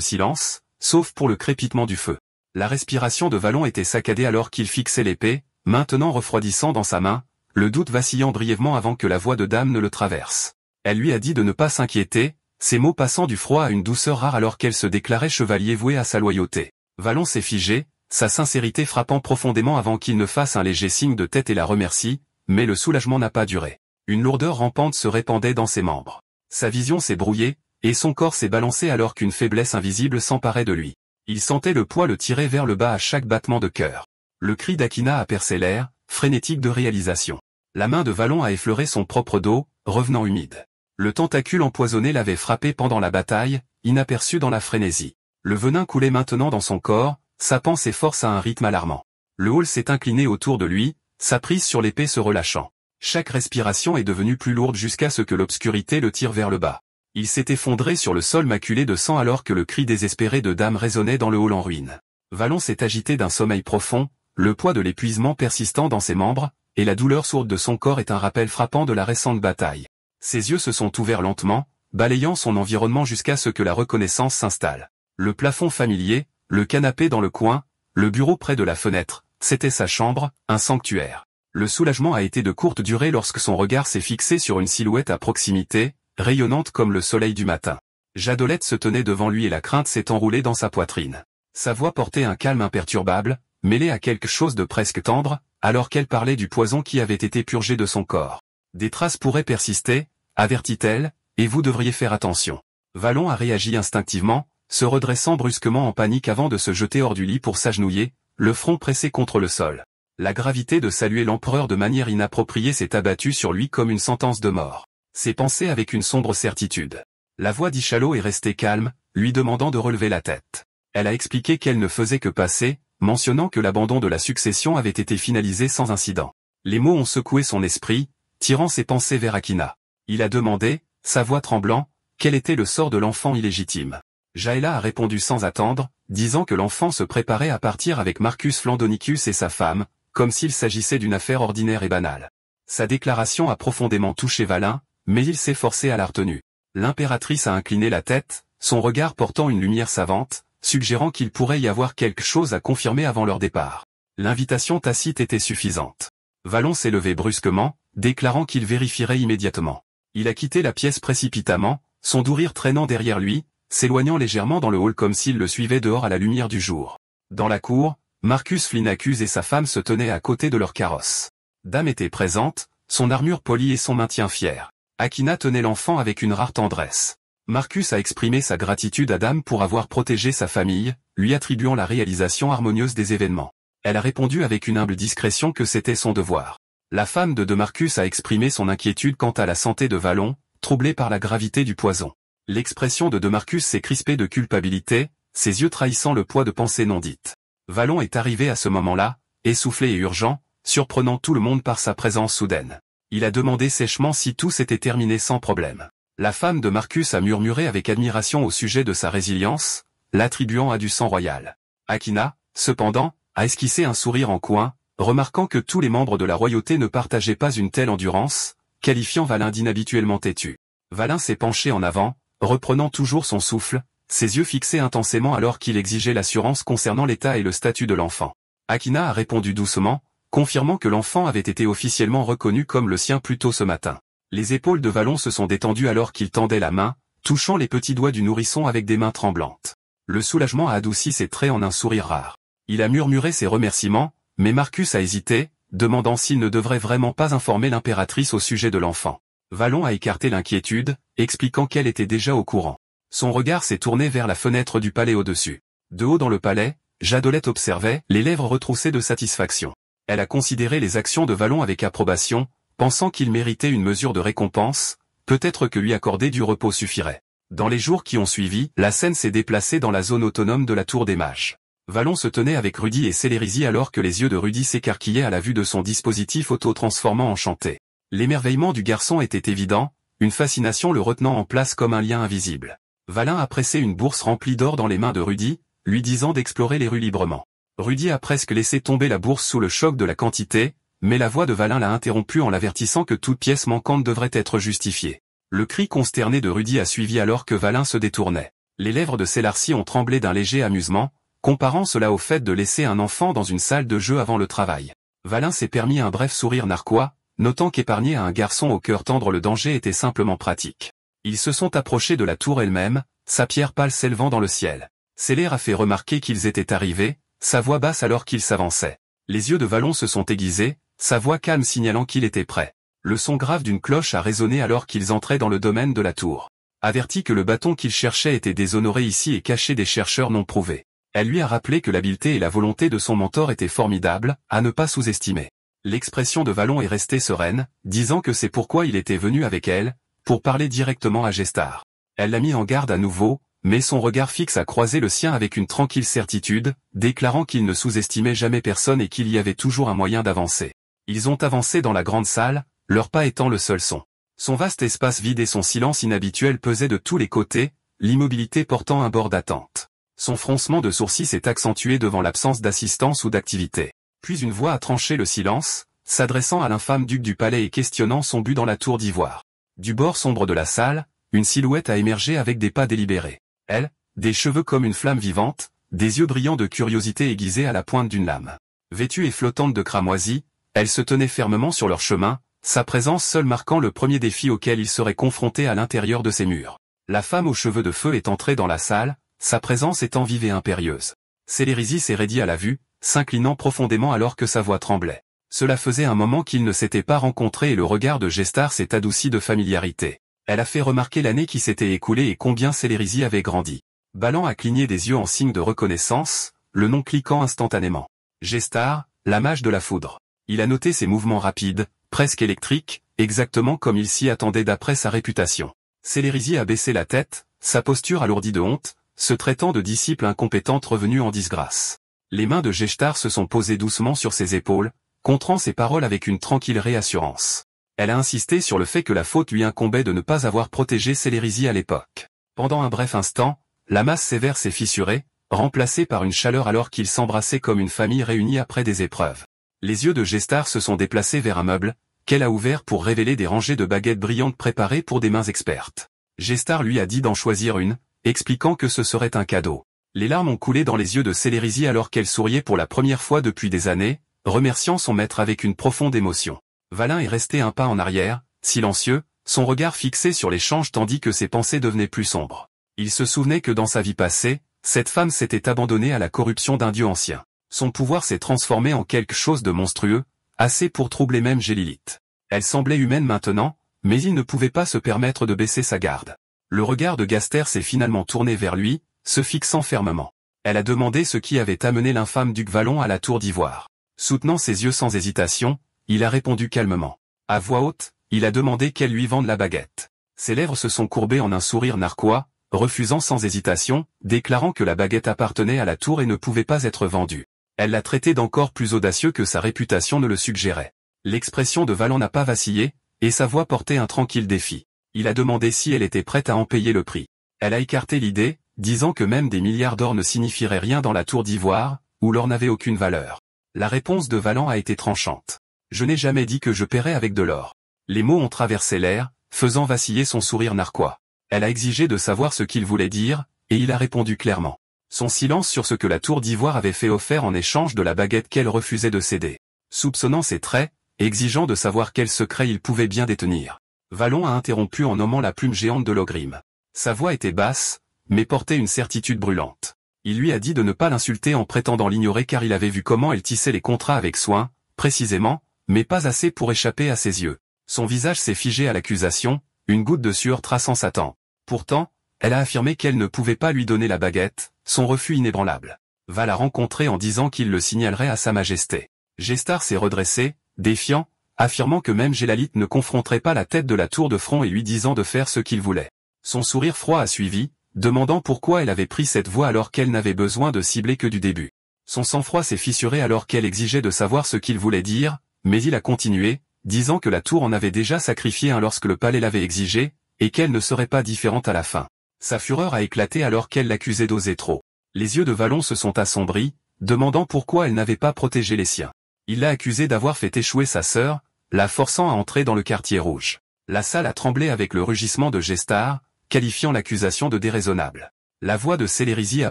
silence, sauf pour le crépitement du feu. La respiration de Valan était saccadée alors qu'il fixait l'épée, maintenant refroidissant dans sa main, le doute vacillant brièvement avant que la voix de Dame ne le traverse. Elle lui a dit de ne pas s'inquiéter, ces mots passant du froid à une douceur rare alors qu'elle se déclarait chevalier voué à sa loyauté. Valon s'est figé, sa sincérité frappant profondément avant qu'il ne fasse un léger signe de tête et la remercie, mais le soulagement n'a pas duré. Une lourdeur rampante se répandait dans ses membres. Sa vision s'est brouillée, et son corps s'est balancé alors qu'une faiblesse invisible s'emparait de lui. Il sentait le poids le tirer vers le bas à chaque battement de cœur. Le cri d'Akina a percé l'air, frénétique de réalisation. La main de Valon a effleuré son propre dos, revenant humide. Le tentacule empoisonné l'avait frappé pendant la bataille, inaperçu dans la frénésie. Le venin coulait maintenant dans son corps, sapant ses forces à un rythme alarmant. Le hall s'est incliné autour de lui, sa prise sur l'épée se relâchant. Chaque respiration est devenue plus lourde jusqu'à ce que l'obscurité le tire vers le bas. Il s'est effondré sur le sol maculé de sang alors que le cri désespéré de Dame résonnait dans le hall en ruine. Valon s'est agité d'un sommeil profond, le poids de l'épuisement persistant dans ses membres, et la douleur sourde de son corps est un rappel frappant de la récente bataille. Ses yeux se sont ouverts lentement, balayant son environnement jusqu'à ce que la reconnaissance s'installe. Le plafond familier, le canapé dans le coin, le bureau près de la fenêtre, c'était sa chambre, un sanctuaire. Le soulagement a été de courte durée lorsque son regard s'est fixé sur une silhouette à proximité, rayonnante comme le soleil du matin. Jadolette se tenait devant lui et la crainte s'est enroulée dans sa poitrine. Sa voix portait un calme imperturbable, mêlé à quelque chose de presque tendre, alors qu'elle parlait du poison qui avait été purgé de son corps. Des traces pourraient persister, avertit-elle, et vous devriez faire attention. Valon a réagi instinctivement, se redressant brusquement en panique avant de se jeter hors du lit pour s'agenouiller, le front pressé contre le sol. La gravité de saluer l'empereur de manière inappropriée s'est abattue sur lui comme une sentence de mort. Ses pensées avec une sombre certitude. La voix d'Ichalot est restée calme, lui demandant de relever la tête. Elle a expliqué qu'elle ne faisait que passer, mentionnant que l'abandon de la succession avait été finalisé sans incident. Les mots ont secoué son esprit, tirant ses pensées vers Akina. Il a demandé, sa voix tremblant, quel était le sort de l'enfant illégitime. Jaela a répondu sans attendre, disant que l'enfant se préparait à partir avec Marcus Flandonicus et sa femme, comme s'il s'agissait d'une affaire ordinaire et banale. Sa déclaration a profondément touché Valin, mais il s'est forcé à la retenue. L'impératrice a incliné la tête, son regard portant une lumière savante, suggérant qu'il pourrait y avoir quelque chose à confirmer avant leur départ. L'invitation tacite était suffisante. Valon s'est levé brusquement, déclarant qu'il vérifierait immédiatement. Il a quitté la pièce précipitamment, son doux rire traînant derrière lui, s'éloignant légèrement dans le hall comme s'il le suivait dehors à la lumière du jour. Dans la cour, Marcus Flinacus et sa femme se tenaient à côté de leur carrosse. Dame était présente, son armure polie et son maintien fier. Akina tenait l'enfant avec une rare tendresse. Marcus a exprimé sa gratitude à Dame pour avoir protégé sa famille, lui attribuant la réalisation harmonieuse des événements. Elle a répondu avec une humble discrétion que c'était son devoir. La femme de Marcus a exprimé son inquiétude quant à la santé de Valon, troublée par la gravité du poison. L'expression de Marcus s'est crispée de culpabilité, ses yeux trahissant le poids de pensées non dites. Valon est arrivé à ce moment-là, essoufflé et urgent, surprenant tout le monde par sa présence soudaine. Il a demandé sèchement si tout s'était terminé sans problème. La femme de Marcus a murmuré avec admiration au sujet de sa résilience, l'attribuant à du sang royal. Akina, cependant, a esquissé un sourire en coin, remarquant que tous les membres de la royauté ne partageaient pas une telle endurance, qualifiant Valin d'inhabituellement têtu. Valin s'est penché en avant, reprenant toujours son souffle, ses yeux fixés intensément alors qu'il exigeait l'assurance concernant l'état et le statut de l'enfant. Akina a répondu doucement, confirmant que l'enfant avait été officiellement reconnu comme le sien plus tôt ce matin. Les épaules de Valon se sont détendues alors qu'il tendait la main, touchant les petits doigts du nourrisson avec des mains tremblantes. Le soulagement a adouci ses traits en un sourire rare. Il a murmuré ses remerciements, mais Marcus a hésité, demandant s'il ne devrait vraiment pas informer l'impératrice au sujet de l'enfant. Valon a écarté l'inquiétude, expliquant qu'elle était déjà au courant. Son regard s'est tourné vers la fenêtre du palais au-dessus. De haut dans le palais, Jadolette observait, les lèvres retroussées de satisfaction. Elle a considéré les actions de Valon avec approbation, pensant qu'il méritait une mesure de récompense, peut-être que lui accorder du repos suffirait. Dans les jours qui ont suivi, la scène s'est déplacée dans la zone autonome de la Tour des Mages. Valon se tenait avec Rudy et Célérizy alors que les yeux de Rudy s'écarquillaient à la vue de son dispositif auto-transformant enchanté. L'émerveillement du garçon était évident, une fascination le retenant en place comme un lien invisible. Valin a pressé une bourse remplie d'or dans les mains de Rudy, lui disant d'explorer les rues librement. Rudy a presque laissé tomber la bourse sous le choc de la quantité, mais la voix de Valin l'a interrompu en l'avertissant que toute pièce manquante devrait être justifiée. Le cri consterné de Rudy a suivi alors que Valin se détournait. Les lèvres de Célarcy ont tremblé d'un léger amusement, comparant cela au fait de laisser un enfant dans une salle de jeu avant le travail. Valin s'est permis un bref sourire narquois, notant qu'épargner à un garçon au cœur tendre le danger était simplement pratique. Ils se sont approchés de la tour elle-même, sa pierre pâle s'élevant dans le ciel. Célère a fait remarquer qu'ils étaient arrivés, sa voix basse alors qu'il s'avançait. Les yeux de Valon se sont aiguisés, sa voix calme signalant qu'il était prêt. Le son grave d'une cloche a résonné alors qu'ils entraient dans le domaine de la tour. Averti que le bâton qu'il cherchait était déshonoré ici et caché des chercheurs non prouvés. Elle lui a rappelé que l'habileté et la volonté de son mentor étaient formidables, à ne pas sous-estimer. L'expression de Valon est restée sereine, disant que c'est pourquoi il était venu avec elle, pour parler directement à Gestar. Elle l'a mis en garde à nouveau, mais son regard fixe a croisé le sien avec une tranquille certitude, déclarant qu'il ne sous-estimait jamais personne et qu'il y avait toujours un moyen d'avancer. Ils ont avancé dans la grande salle, leur pas étant le seul son. Son vaste espace vide et son silence inhabituel pesaient de tous les côtés, l'immobilité portant un bord d'attente. Son froncement de sourcils s'est accentué devant l'absence d'assistance ou d'activité. Puis une voix a tranché le silence, s'adressant à l'infâme duc du palais et questionnant son but dans la tour d'ivoire. Du bord sombre de la salle, une silhouette a émergé avec des pas délibérés. Elle, des cheveux comme une flamme vivante, des yeux brillants de curiosité aiguisés à la pointe d'une lame. Vêtue et flottante de cramoisie, elle se tenait fermement sur leur chemin, sa présence seule marquant le premier défi auquel ils seraient confrontés à l'intérieur de ces murs. La femme aux cheveux de feu est entrée dans la salle, sa présence étant vive et impérieuse. Célérizy s'est raidi à la vue, s'inclinant profondément alors que sa voix tremblait. Cela faisait un moment qu'ils ne s'étaient pas rencontrés et le regard de Gestar s'est adouci de familiarité. Elle a fait remarquer l'année qui s'était écoulée et combien Célérizy avait grandi. Ballan a cligné des yeux en signe de reconnaissance, le nom cliquant instantanément. Gestar, la mage de la foudre. Il a noté ses mouvements rapides, presque électriques, exactement comme il s'y attendait d'après sa réputation. Célérizy a baissé la tête, sa posture alourdie de honte, se traitant de disciple incompétente revenue en disgrâce. Les mains de Gestar se sont posées doucement sur ses épaules, contrant ses paroles avec une tranquille réassurance. Elle a insisté sur le fait que la faute lui incombait de ne pas avoir protégé Célérizy à l'époque. Pendant un bref instant, la masse sévère s'est fissurée, remplacée par une chaleur alors qu'ils s'embrassaient comme une famille réunie après des épreuves. Les yeux de Gestar se sont déplacés vers un meuble, qu'elle a ouvert pour révéler des rangées de baguettes brillantes préparées pour des mains expertes. Gestar lui a dit d'en choisir une, expliquant que ce serait un cadeau. Les larmes ont coulé dans les yeux de Célérizy alors qu'elle souriait pour la première fois depuis des années, remerciant son maître avec une profonde émotion. Valin est resté un pas en arrière, silencieux, son regard fixé sur l'échange tandis que ses pensées devenaient plus sombres. Il se souvenait que dans sa vie passée, cette femme s'était abandonnée à la corruption d'un dieu ancien. Son pouvoir s'est transformé en quelque chose de monstrueux, assez pour troubler même Gélilith. Elle semblait humaine maintenant, mais il ne pouvait pas se permettre de baisser sa garde. Le regard de Gaster s'est finalement tourné vers lui, se fixant fermement. Elle a demandé ce qui avait amené l'infâme duc Valon à la tour d'ivoire. Soutenant ses yeux sans hésitation, il a répondu calmement. À voix haute, il a demandé qu'elle lui vende la baguette. Ses lèvres se sont courbées en un sourire narquois, refusant sans hésitation, déclarant que la baguette appartenait à la tour et ne pouvait pas être vendue. Elle l'a traité d'encore plus audacieux que sa réputation ne le suggérait. L'expression de Valon n'a pas vacillé, et sa voix portait un tranquille défi. Il a demandé si elle était prête à en payer le prix. Elle a écarté l'idée, disant que même des milliards d'or ne signifieraient rien dans la tour d'ivoire, où l'or n'avait aucune valeur. La réponse de Valon a été tranchante. Je n'ai jamais dit que je paierais avec de l'or. Les mots ont traversé l'air, faisant vaciller son sourire narquois. Elle a exigé de savoir ce qu'il voulait dire, et il a répondu clairement. Son silence sur ce que la tour d'ivoire avait fait offert en échange de la baguette qu'elle refusait de céder. Soupçonnant ses traits, exigeant de savoir quel secret il pouvait bien détenir. Valon a interrompu en nommant la plume géante de Logrim. Sa voix était basse, mais portait une certitude brûlante. Il lui a dit de ne pas l'insulter en prétendant l'ignorer car il avait vu comment elle tissait les contrats avec soin, précisément, mais pas assez pour échapper à ses yeux. Son visage s'est figé à l'accusation, une goutte de sueur traçant sa tempe. Pourtant, elle a affirmé qu'elle ne pouvait pas lui donner la baguette, son refus inébranlable. Va la rencontrer en disant qu'il le signalerait à sa majesté. Gestar s'est redressé, défiant, affirmant que même Gélilith ne confronterait pas la tête de la tour de front et lui disant de faire ce qu'il voulait. Son sourire froid a suivi, demandant pourquoi elle avait pris cette voie alors qu'elle n'avait besoin de cibler que du début. Son sang-froid s'est fissuré alors qu'elle exigeait de savoir ce qu'il voulait dire, mais il a continué, disant que la tour en avait déjà sacrifié un lorsque le palais l'avait exigé, et qu'elle ne serait pas différente à la fin. Sa fureur a éclaté alors qu'elle l'accusait d'oser trop. Les yeux de Valon se sont assombris, demandant pourquoi elle n'avait pas protégé les siens. Il l'a accusée d'avoir fait échouer sa sœur, la forçant à entrer dans le quartier rouge. La salle a tremblé avec le rugissement de Gestar, qualifiant l'accusation de déraisonnable. La voix de Célérizy a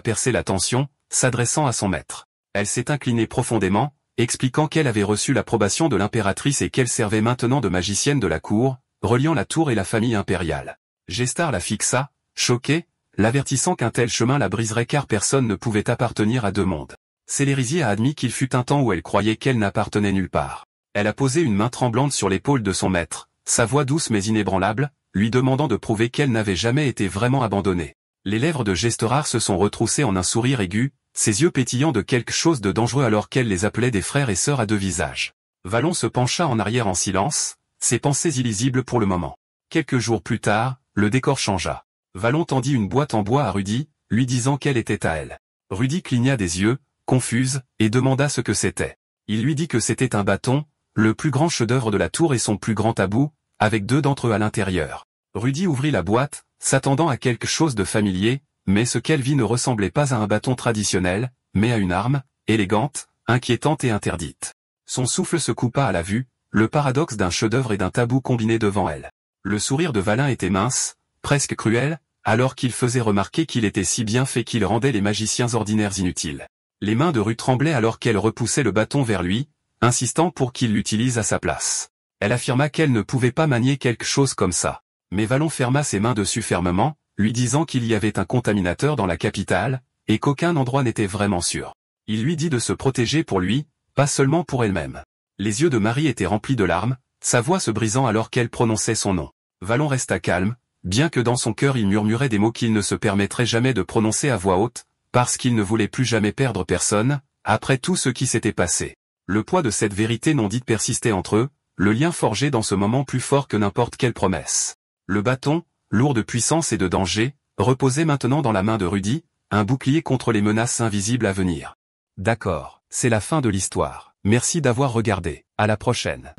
percé la tension, s'adressant à son maître. Elle s'est inclinée profondément, expliquant qu'elle avait reçu l'approbation de l'impératrice et qu'elle servait maintenant de magicienne de la cour, reliant la tour et la famille impériale. Gestar la fixa, choqué, l'avertissant qu'un tel chemin la briserait car personne ne pouvait appartenir à deux mondes. Célérisier a admis qu'il fut un temps où elle croyait qu'elle n'appartenait nulle part. Elle a posé une main tremblante sur l'épaule de son maître, sa voix douce mais inébranlable, lui demandant de prouver qu'elle n'avait jamais été vraiment abandonnée. Les lèvres de Gesterar se sont retroussées en un sourire aigu, ses yeux pétillant de quelque chose de dangereux alors qu'elle les appelait des frères et sœurs à deux visages. Vallon se pencha en arrière en silence, ses pensées illisibles pour le moment. Quelques jours plus tard, le décor changea. Vallon tendit une boîte en bois à Rudy, lui disant qu'elle était à elle. Rudy cligna des yeux, confuse, et demanda ce que c'était. Il lui dit que c'était un bâton, le plus grand chef-d'œuvre de la tour et son plus grand tabou, avec deux d'entre eux à l'intérieur. Rudy ouvrit la boîte, s'attendant à quelque chose de familier, mais ce qu'elle vit ne ressemblait pas à un bâton traditionnel, mais à une arme, élégante, inquiétante et interdite. Son souffle se coupa à la vue, le paradoxe d'un chef-d'œuvre et d'un tabou combiné devant elle. Le sourire de Valin était mince, presque cruel, alors qu'il faisait remarquer qu'il était si bien fait qu'il rendait les magiciens ordinaires inutiles. Les mains de Ruth tremblaient alors qu'elle repoussait le bâton vers lui, insistant pour qu'il l'utilise à sa place. Elle affirma qu'elle ne pouvait pas manier quelque chose comme ça. Mais Vallon ferma ses mains dessus fermement, lui disant qu'il y avait un contaminateur dans la capitale, et qu'aucun endroit n'était vraiment sûr. Il lui dit de se protéger pour lui, pas seulement pour elle-même. Les yeux de Marie étaient remplis de larmes, sa voix se brisant alors qu'elle prononçait son nom. Vallon resta calme, bien que dans son cœur il murmurait des mots qu'il ne se permettrait jamais de prononcer à voix haute, parce qu'il ne voulait plus jamais perdre personne, après tout ce qui s'était passé. Le poids de cette vérité non dite persistait entre eux, le lien forgé dans ce moment plus fort que n'importe quelle promesse. Le bâton, lourd de puissance et de danger, reposait maintenant dans la main de Rudy, un bouclier contre les menaces invisibles à venir. D'accord, c'est la fin de l'histoire. Merci d'avoir regardé. À la prochaine.